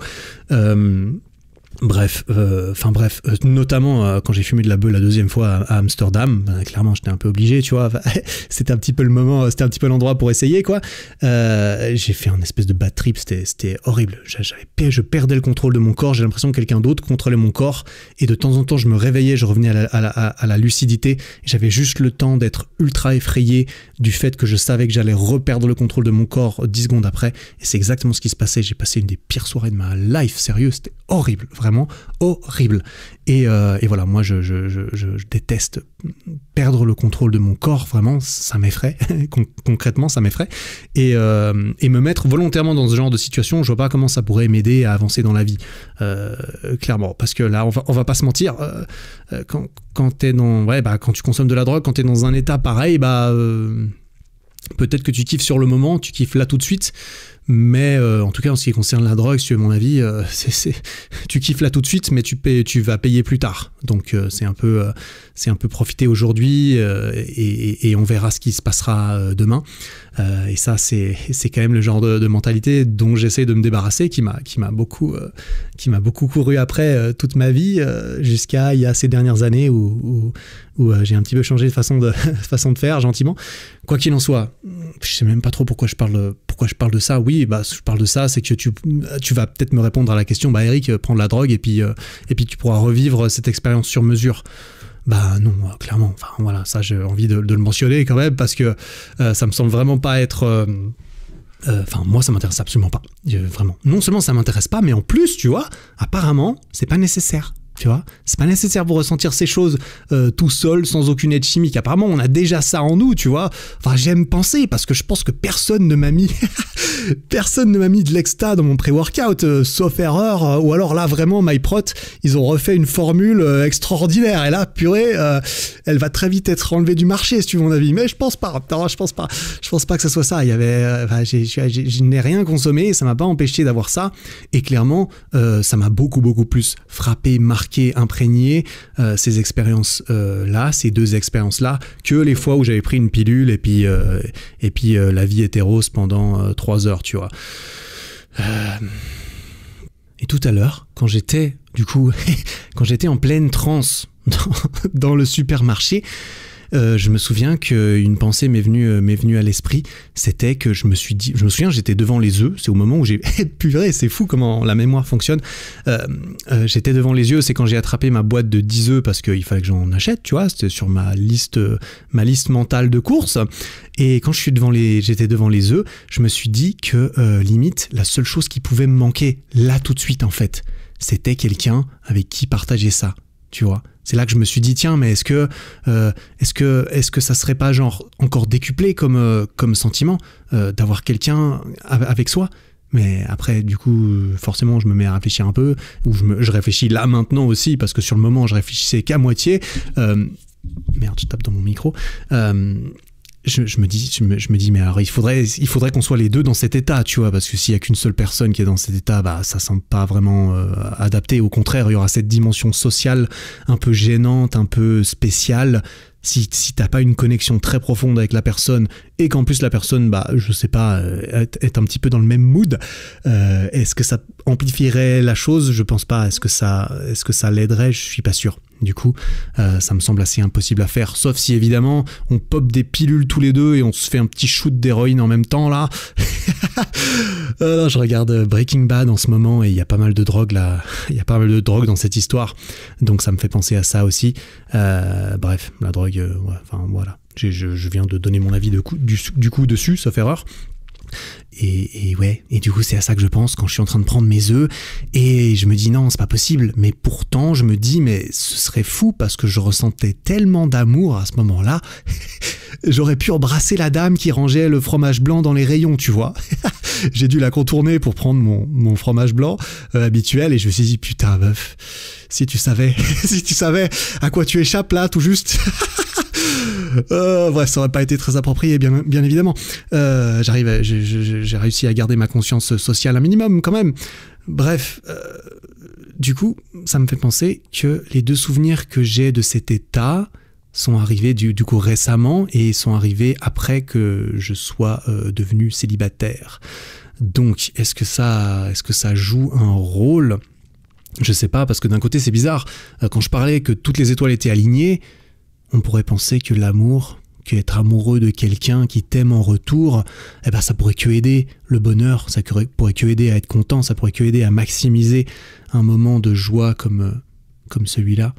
Bref, notamment quand j'ai fumé de la bœuf la 2e fois à Amsterdam, clairement j'étais un peu obligé, tu vois, c'était un petit peu le moment, c'était un petit peu l'endroit pour essayer, quoi. J'ai fait un espèce de bad trip, c'était horrible, je perdais le contrôle de mon corps, j'ai l'impression que quelqu'un d'autre contrôlait mon corps, et de temps en temps je me réveillais, je revenais à la lucidité, et j'avais juste le temps d'être ultra effrayé du fait que je savais que j'allais reperdre le contrôle de mon corps 10 secondes après, et c'est exactement ce qui se passait. J'ai passé une des pires soirées de ma life, sérieux, c'était horrible, vraiment horrible. Et voilà, moi je déteste perdre le contrôle de mon corps, vraiment, ça m'effraie, concrètement ça m'effraie, et me mettre volontairement dans ce genre de situation, je vois pas comment ça pourrait m'aider à avancer dans la vie, clairement, parce que là, on va pas se mentir, quand t'es dans, quand tu consommes de la drogue, quand t'es dans un état pareil, peut-être que tu kiffes sur le moment, tu kiffes là tout de suite, mais en tout cas en ce qui concerne la drogue, si tu veux mon avis, tu kiffes là tout de suite, mais tu vas payer plus tard. Donc c'est un peu profiter aujourd'hui et on verra ce qui se passera demain. Et ça c'est quand même le genre de mentalité dont j'essaie de me débarrasser, qui m'a beaucoup couru après toute ma vie, jusqu'à il y a ces dernières années où j'ai un petit peu changé de façon de faire gentiment. Quoi qu'il en soit, je sais même pas trop pourquoi je parle de ça. Oui, je parle de ça, c'est que tu vas peut-être me répondre à la question, Eric, prends de la drogue et puis tu pourras revivre cette expérience sur mesure. Non, clairement. Enfin voilà, ça j'ai envie de le mentionner quand même parce que ça me semble vraiment pas être Enfin, moi, ça m'intéresse absolument pas. Vraiment. Non seulement ça m'intéresse pas, mais en plus, tu vois, apparemment, c'est pas nécessaire. Tu vois, c'est pas nécessaire pour ressentir ces choses tout seul, sans aucune aide chimique. Apparemment, on a déjà ça en nous, tu vois. Enfin, j'aime penser, parce que je pense que personne ne m'a mis de l'exta dans mon pré-workout, sauf erreur. Ou alors là, vraiment, MyProt, ils ont refait une formule extraordinaire. Et là, purée, elle va très vite être enlevée du marché, si tu veux mon avis. Mais je pense pas. Non, je pense pas que ça soit ça. Il y avait, je n'ai rien consommé, et ça m'a pas empêché d'avoir ça. Et clairement, ça m'a beaucoup plus frappé, marqué, imprégné ces expériences-là, ces 2 expériences-là, que les fois où j'avais pris une pilule et puis la vie était rose pendant 3 heures, tu vois. Et tout à l'heure, quand j'étais en pleine transe dans le supermarché, je me souviens qu'une pensée m'est venue à l'esprit, c'était que je me souviens, j'étais devant les œufs, c'est au moment où j'ai purée, c'est fou comment la mémoire fonctionne. J'étais devant les yeux, c'est quand j'ai attrapé ma boîte de 10 œufs parce qu'il fallait que j'en achète, tu vois, c'était sur ma liste mentale de courses. Et quand j'étais devant les œufs, je me suis dit que limite, la seule chose qui pouvait me manquer là tout de suite en fait, c'était quelqu'un avec qui partager ça, tu vois. C'est là que je me suis dit, tiens, mais est-ce que ça serait pas genre encore décuplé comme sentiment d'avoir quelqu'un avec soi? Mais après, du coup, forcément, je me mets à réfléchir un peu, ou je réfléchis là maintenant aussi, parce que sur le moment, je réfléchissais qu'à moitié. Merde, je tape dans mon micro. Je me dis, mais alors il faudrait qu'on soit les 2 dans cet état, tu vois, parce que s'il y a qu'une seule personne qui est dans cet état, bah ça semble pas vraiment adapté. Au contraire, il y aura cette dimension sociale un peu gênante, un peu spéciale. Si t'as pas une connexion très profonde avec la personne et qu'en plus la personne, bah je sais pas, est un petit peu dans le même mood, est-ce que ça amplifierait la chose? Je pense pas. Est-ce que ça l'aiderait? Je suis pas sûr. Du coup, ça me semble assez impossible à faire, sauf si évidemment on pop des pilules tous les 2 et on se fait un petit shoot d'héroïne en même temps là. Je regarde Breaking Bad en ce moment et il y a pas mal de drogue là, il y a pas mal de drogue dans cette histoire, donc ça me fait penser à ça aussi. Bref, la drogue, ouais, enfin voilà, je viens de donner mon avis du coup dessus, sauf erreur. Et du coup c'est à ça que je pense quand je suis en train de prendre mes œufs et je me dis non, c'est pas possible, mais pourtant je me dis mais ce serait fou parce que je ressentais tellement d'amour à ce moment-là. J'aurais pu embrasser la dame qui rangeait le fromage blanc dans les rayons, tu vois. J'ai dû la contourner pour prendre mon fromage blanc habituel et je me suis dit putain meuf, si tu savais à quoi tu échappes là tout juste. Bref, ça aurait pas été très approprié, bien évidemment. J'ai réussi à garder ma conscience sociale un minimum quand même. Bref, du coup, ça me fait penser que les 2 souvenirs que j'ai de cet état sont arrivés du coup récemment et sont arrivés après que je sois devenu célibataire. Donc, est-ce que ça joue un rôle? Je sais pas, parce que d'un côté c'est bizarre. Quand je parlais que toutes les étoiles étaient alignées, on pourrait penser que l'amour, qu'être amoureux de quelqu'un qui t'aime en retour, eh ben ça pourrait que aider le bonheur, ça pourrait que aider à être content, ça pourrait que aider à maximiser un moment de joie comme celui-là.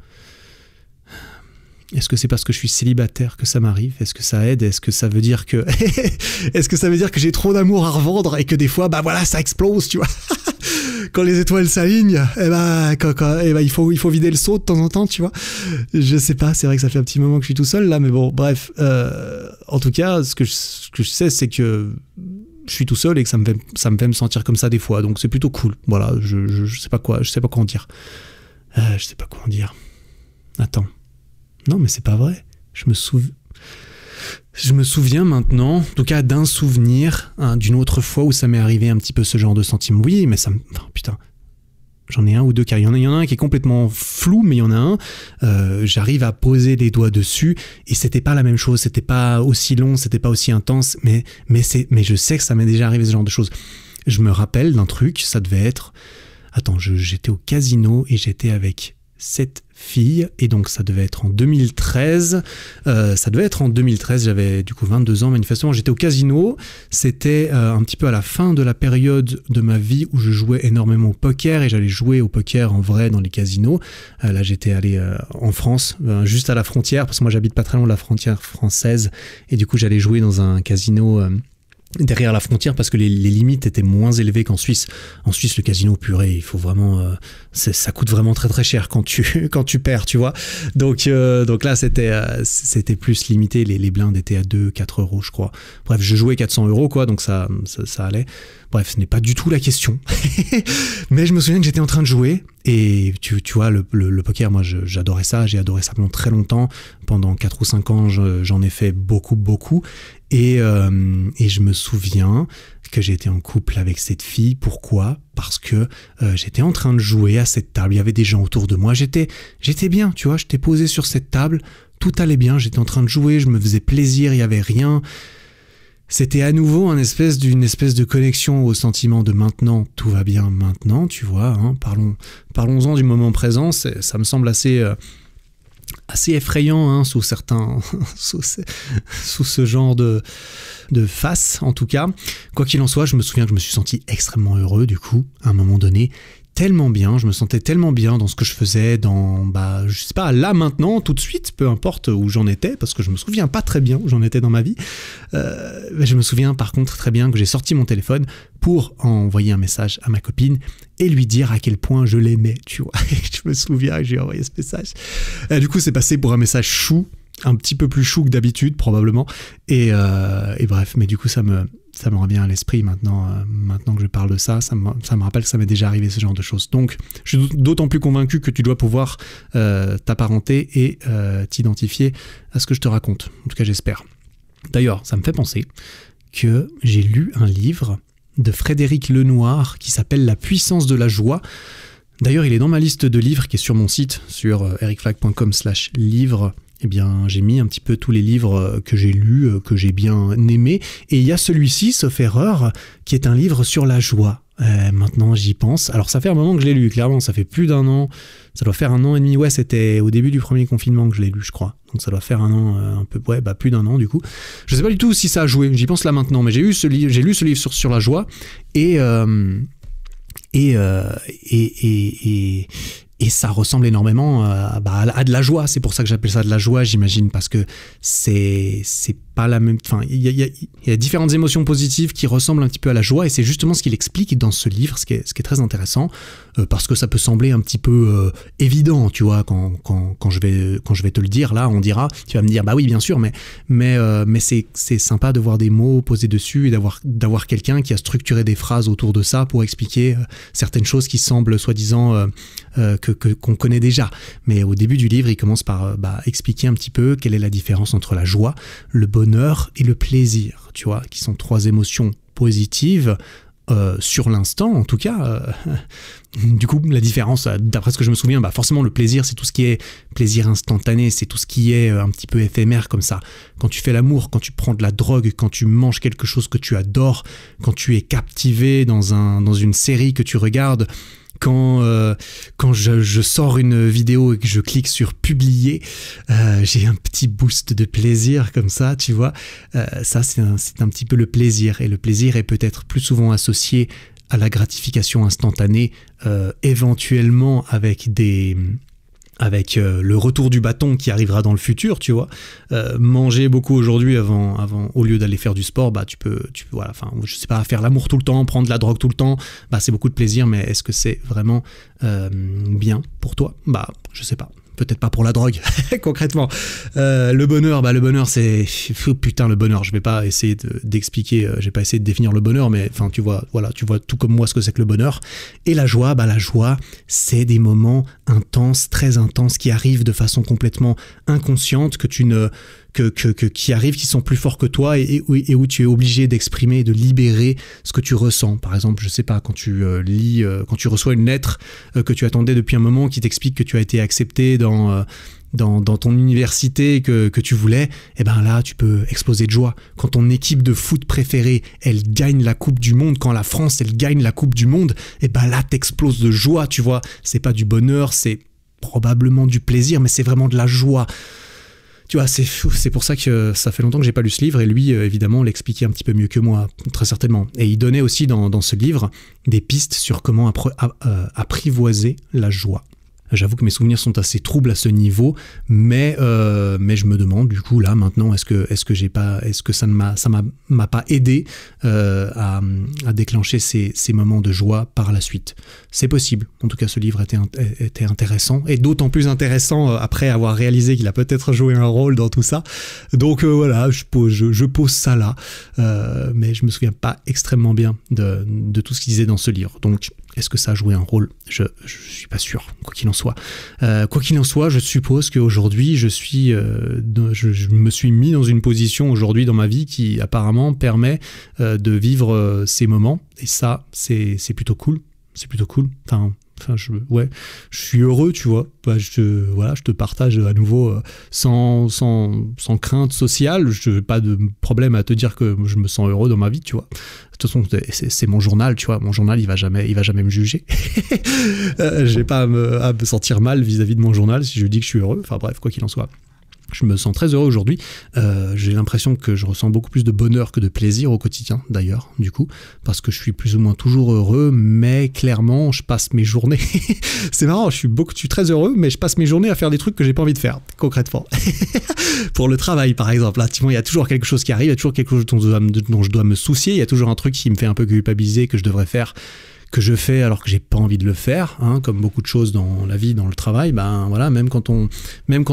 Est-ce que c'est parce que je suis célibataire que ça m'arrive? Est-ce que ça aide? Est-ce que ça veut dire que j'ai trop d'amour à revendre et que des fois, bah voilà, ça explose, tu vois? Quand les étoiles s'alignent, il faut vider le seau de temps en temps, tu vois. Je sais pas, c'est vrai que ça fait un petit moment que je suis tout seul là, mais bon, bref. En tout cas, ce que je sais, c'est que je suis tout seul et que ça me fait me sentir comme ça des fois, donc c'est plutôt cool. Voilà, je sais pas quoi en dire. Je sais pas quoi en dire. Attends. Non, mais c'est pas vrai. Je me souviens maintenant, en tout cas d'un souvenir, d'une autre fois où ça m'est arrivé un petit peu ce genre de sentiment. Oui, mais putain, j'en ai un ou deux cas. Il y en a un qui est complètement flou, mais il y en a un, j'arrive à poser les doigts dessus et c'était pas la même chose, c'était pas aussi long, c'était pas aussi intense, mais je sais que ça m'est déjà arrivé ce genre de choses. Je me rappelle d'un truc, ça devait être... Attends, j'étais au casino et j'étais avec 7 filles, et donc ça devait être en 2013. J'avais du coup 22 ans manifestement, j'étais au casino, c'était un petit peu à la fin de la période de ma vie où je jouais énormément au poker, et j'allais jouer au poker en vrai dans les casinos. Là j'étais allé en France, juste à la frontière, parce que moi j'habite pas très loin de la frontière française, et du coup j'allais jouer dans un casino derrière la frontière parce que les limites étaient moins élevées qu'en Suisse. En Suisse, le casino purée, il faut vraiment, ça coûte vraiment très très cher quand tu perds, tu vois. Donc là, c'était plus limité. Les blindes étaient à 2-4 euros, je crois. Bref, je jouais 400 euros, quoi, donc ça allait. Bref, ce n'est pas du tout la question. Mais je me souviens que j'étais en train de jouer et tu vois, le poker, moi, j'adorais ça. J'ai adoré ça pendant très longtemps. Pendant 4 ou 5 ans, j'en ai fait beaucoup. Et je me souviens que j'étais en couple avec cette fille. Pourquoi ? Parce que j'étais en train de jouer à cette table. Il y avait des gens autour de moi. J'étais bien, tu vois. J'étais posé sur cette table. Tout allait bien. J'étais en train de jouer. Je me faisais plaisir. Il n'y avait rien. C'était à nouveau une espèce de connexion au sentiment de maintenant. Tout va bien maintenant, tu vois. Hein. Parlons-en du moment présent. Ça me semble assez effrayant, hein, sous ce genre de face, en tout cas. Quoi qu'il en soit, je me souviens que je me suis senti extrêmement heureux, du coup, à un moment donné. Tellement bien, je me sentais tellement bien dans ce que je faisais, je sais pas, là, maintenant, tout de suite, peu importe où j'en étais, parce que je me souviens pas très bien où j'en étais dans ma vie. Je me souviens, par contre, très bien que j'ai sorti mon téléphone pour envoyer un message à ma copine et lui dire à quel point je l'aimais, tu vois. Je me souviens que j'ai envoyé ce message. Du coup, c'est passé pour un message chou, un petit peu plus chou que d'habitude, probablement. Et bref, mais du coup, ça me revient à l'esprit maintenant que je parle de ça. Ça me rappelle que ça m'est déjà arrivé, ce genre de choses. Donc, je suis d'autant plus convaincu que tu dois pouvoir t'apparenter et t'identifier à ce que je te raconte. En tout cas, j'espère. D'ailleurs, ça me fait penser que j'ai lu un livre de Frédéric Lenoir qui s'appelle « La puissance de la joie ». D'ailleurs, il est dans ma liste de livres qui est sur mon site, sur ericflag.com/livres. Eh bien, j'ai mis un petit peu tous les livres que j'ai lus, que j'ai bien aimés. Et il y a celui-ci, sauf erreur, qui est un livre sur la joie. Maintenant, j'y pense. Alors, ça fait un moment que je l'ai lu, clairement. Ça fait plus d'1 an. Ça doit faire 1 an et demi. Ouais, c'était au début du premier confinement que je l'ai lu, je crois. Donc, ça doit faire 1 an, plus d'1 an, du coup. Je sais pas du tout si ça a joué. J'y pense là maintenant. Mais j'ai lu ce livre sur la joie. Et ça ressemble énormément à de la joie. C'est pour ça que j'appelle ça de la joie, j'imagine, parce que c'est pas la même... Enfin, il y a différentes émotions positives qui ressemblent un petit peu à la joie, et c'est justement ce qu'il explique dans ce livre, ce qui est très intéressant, parce que ça peut sembler un petit peu évident, tu vois, quand je vais te le dire, là, on dira, tu vas me dire, bah oui, bien sûr, mais c'est sympa de voir des mots posés dessus, et d'avoir quelqu'un qui a structuré des phrases autour de ça pour expliquer certaines choses qui semblent soi-disant qu'on connaît déjà. Mais au début du livre, il commence par expliquer un petit peu quelle est la différence entre la joie, le bonheur et le plaisir, tu vois, qui sont 3 émotions positives sur l'instant, en tout cas. Du coup, la différence, d'après ce que je me souviens, forcément, le plaisir, c'est tout ce qui est plaisir instantané, c'est tout ce qui est un petit peu éphémère comme ça. Quand tu fais l'amour, quand tu prends de la drogue, quand tu manges quelque chose que tu adores, quand tu es captivé dans une série que tu regardes, quand je sors une vidéo et que je clique sur publier, j'ai un petit boost de plaisir comme ça, tu vois. Ça, c'est un petit peu le plaisir. Et le plaisir est peut-être plus souvent associé à la gratification instantanée, éventuellement avec le retour du bâton qui arrivera dans le futur, tu vois. Manger beaucoup aujourd'hui avant, au lieu d'aller faire du sport, tu peux voilà, enfin, je sais pas, faire l'amour tout le temps, prendre de la drogue tout le temps, c'est beaucoup de plaisir, mais est-ce que c'est vraiment bien pour toi ? Je sais pas. Peut-être pas pour la drogue, concrètement. Le bonheur, c'est... Putain, le bonheur, je vais pas essayer d'expliquer, je vais pas essayer de définir le bonheur, mais enfin, tu vois tout comme moi ce que c'est que le bonheur. Et la joie, c'est des moments intenses, très intenses, qui arrivent de façon complètement inconsciente, qui arrivent, qui sont plus forts que toi et où tu es obligé d'exprimer, de libérer ce que tu ressens. Par exemple, je sais pas, quand tu quand tu reçois une lettre que tu attendais depuis un moment, qui t'explique que tu as été accepté dans ton université que tu voulais, et là, tu peux exploser de joie. Quand ton équipe de foot préférée, elle gagne la Coupe du Monde, quand la France, elle gagne la Coupe du Monde, là, t'exploses de joie, tu vois. C'est pas du bonheur, c'est probablement du plaisir, mais c'est vraiment de la joie. Tu vois, c'est pour ça que ça fait longtemps que j'ai pas lu ce livre, et lui, évidemment, l'expliquait un petit peu mieux que moi, très certainement. Et il donnait aussi dans ce livre des pistes sur comment apprivoiser la joie. J'avoue que mes souvenirs sont assez troubles à ce niveau, mais je me demande du coup là maintenant est-ce que ça m'a pas aidé à déclencher ces moments de joie par la suite. C'est possible. En tout cas, ce livre était intéressant et d'autant plus intéressant après avoir réalisé qu'il a peut-être joué un rôle dans tout ça. Donc voilà, je pose ça là, mais je me souviens pas extrêmement bien de tout ce qu'il disait dans ce livre. Donc est-ce que ça a joué un rôle ? Je suis pas sûr, quoi qu'il en soit. Quoi qu'il en soit, je suppose qu'aujourd'hui, je me suis mis dans une position aujourd'hui dans ma vie qui apparemment permet de vivre ces moments. Et ça, c'est plutôt cool. C'est plutôt cool. Je suis heureux, tu vois. Je te partage à nouveau sans crainte sociale. Je n'ai pas de problème à te dire que je me sens heureux dans ma vie, tu vois. De toute façon, c'est mon journal, tu vois. Mon journal, il va jamais me juger. J'ai pas à me sentir mal vis-à-vis de mon journal si je dis que je suis heureux. Enfin bref, quoi qu'il en soit. Je me sens très heureux aujourd'hui. J'ai l'impression que je ressens beaucoup plus de bonheur que de plaisir au quotidien, d'ailleurs, du coup, parce que je suis plus ou moins toujours heureux, mais clairement, je passe mes journées... C'est marrant, je suis très heureux, mais je passe mes journées à faire des trucs que j'ai pas envie de faire, concrètement. Pour le travail, par exemple, là, il y a toujours quelque chose qui arrive, il y a toujours quelque chose dont je dois me soucier, il y a toujours un truc qui me fait un peu culpabiliser, que je devrais faire, que je fais alors que j'ai pas envie de le faire, hein, comme beaucoup de choses dans la vie, dans le travail, ben voilà, même quand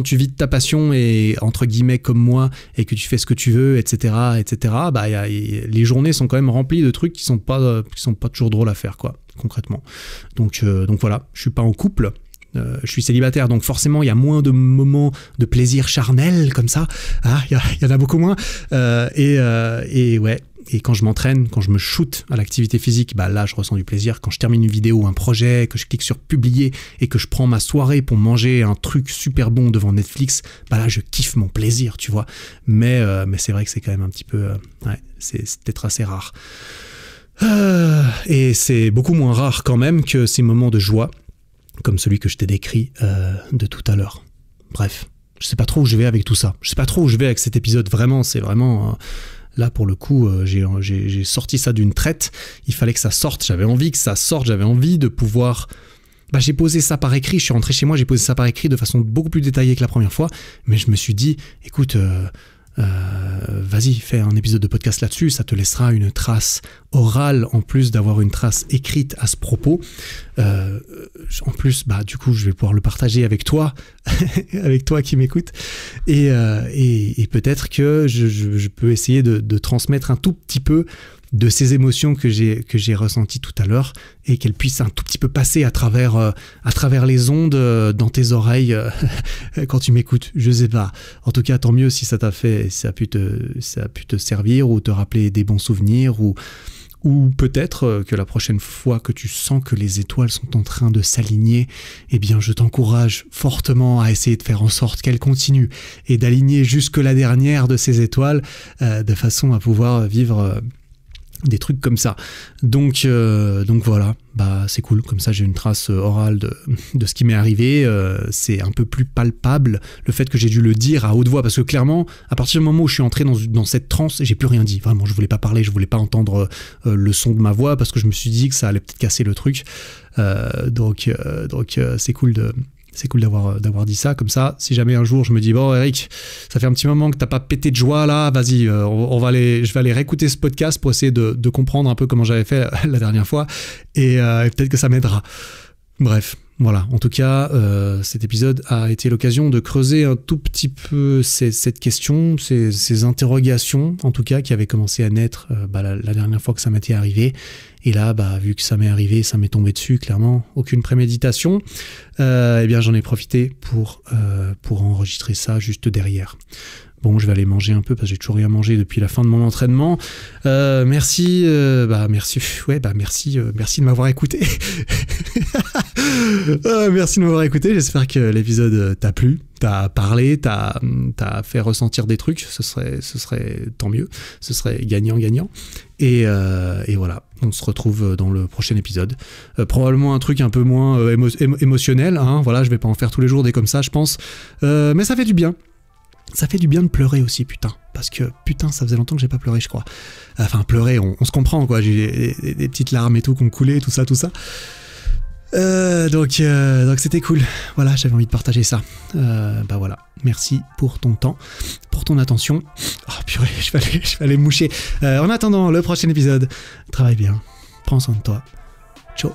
tu vis de ta passion et entre guillemets comme moi et que tu fais ce que tu veux, etc., bah les journées sont quand même remplies de trucs qui sont pas toujours drôles à faire, quoi, concrètement. Donc voilà, je suis pas en couple. Je suis célibataire, donc forcément il y a moins de moments de plaisir charnel comme ça. Il y en a beaucoup moins. Et ouais. Et quand je m'entraîne, quand je me shoot à l'activité physique, bah là je ressens du plaisir. Quand je termine une vidéo ou un projet, que je clique sur publier et que je prends ma soirée pour manger un truc super bon devant Netflix, bah là je kiffe mon plaisir, tu vois. Mais c'est vrai que c'est quand même un petit peu... c'est peut-être assez rare. Et c'est beaucoup moins rare quand même que ces moments de joie, comme celui que je t'ai décrit de tout à l'heure. Bref, je sais pas trop où je vais avec tout ça. Je sais pas trop où je vais avec cet épisode. Vraiment, c'est vraiment... Là, pour le coup, j'ai sorti ça d'une traite. Il fallait que ça sorte. J'avais envie que ça sorte. J'avais envie de pouvoir... j'ai posé ça par écrit. Je suis rentré chez moi, j'ai posé ça par écrit de façon beaucoup plus détaillée que la première fois. Mais je me suis dit, écoute... vas-y, fais un épisode de podcast là-dessus, ça te laissera une trace orale en plus d'avoir une trace écrite à ce propos. En plus, du coup, je vais pouvoir le partager avec toi, avec toi qui m'écoutes, et peut-être que je peux essayer de transmettre un tout petit peu de ces émotions que j'ai ressenties tout à l'heure et qu'elles puissent un tout petit peu passer à travers les ondes dans tes oreilles quand tu m'écoutes. Je sais pas. En tout cas, tant mieux si ça a pu te servir ou te rappeler des bons souvenirs ou peut-être que la prochaine fois que tu sens que les étoiles sont en train de s'aligner, eh bien je t'encourage fortement à essayer de faire en sorte qu'elles continuent et d'aligner jusque la dernière de ces étoiles de façon à pouvoir vivre des trucs comme ça. Donc voilà, c'est cool. Comme ça, j'ai une trace orale de ce qui m'est arrivé. C'est un peu plus palpable le fait que j'ai dû le dire à haute voix, parce que clairement, à partir du moment où je suis entré dans cette transe, j'ai plus rien dit. Vraiment, je voulais pas parler, je voulais pas entendre le son de ma voix parce que je me suis dit que ça allait peut-être casser le truc. Donc c'est cool d'avoir dit ça. Comme ça, si jamais un jour je me dis bon Eric, ça fait un petit moment que t'as pas pété de joie là, vas-y, je vais aller réécouter ce podcast pour essayer de comprendre un peu comment j'avais fait la dernière fois et peut-être que ça m'aidera. Bref, voilà. En tout cas, cet épisode a été l'occasion de creuser un tout petit peu cette question, ces interrogations, en tout cas, qui avaient commencé à naître la dernière fois que ça m'était arrivé. Et là, vu que ça m'est arrivé, ça m'est tombé dessus, clairement, aucune préméditation, eh bien j'en ai profité pour enregistrer ça juste derrière. Bon, je vais aller manger un peu parce que j'ai toujours rien mangé depuis la fin de mon entraînement. Merci de m'avoir écouté. Merci de m'avoir écouté. J'espère que l'épisode t'a plu, t'a parlé, t'a fait ressentir des trucs. Ce serait tant mieux. Ce serait gagnant-gagnant. Et voilà, on se retrouve dans le prochain épisode. Probablement un truc un peu moins émotionnel. Hein. Voilà, je vais pas en faire tous les jours des comme ça, je pense. Mais ça fait du bien. Ça fait du bien de pleurer aussi, putain. Parce que, putain, ça faisait longtemps que j'ai pas pleuré, je crois. Enfin, pleurer, on se comprend, quoi. J'ai des petites larmes et tout qui ont coulé, tout ça. Donc c'était cool. Voilà, j'avais envie de partager ça. Bah voilà, merci pour ton temps, pour ton attention. Oh purée, je vais aller me moucher. En attendant le prochain épisode, travaille bien, prends soin de toi. Ciao.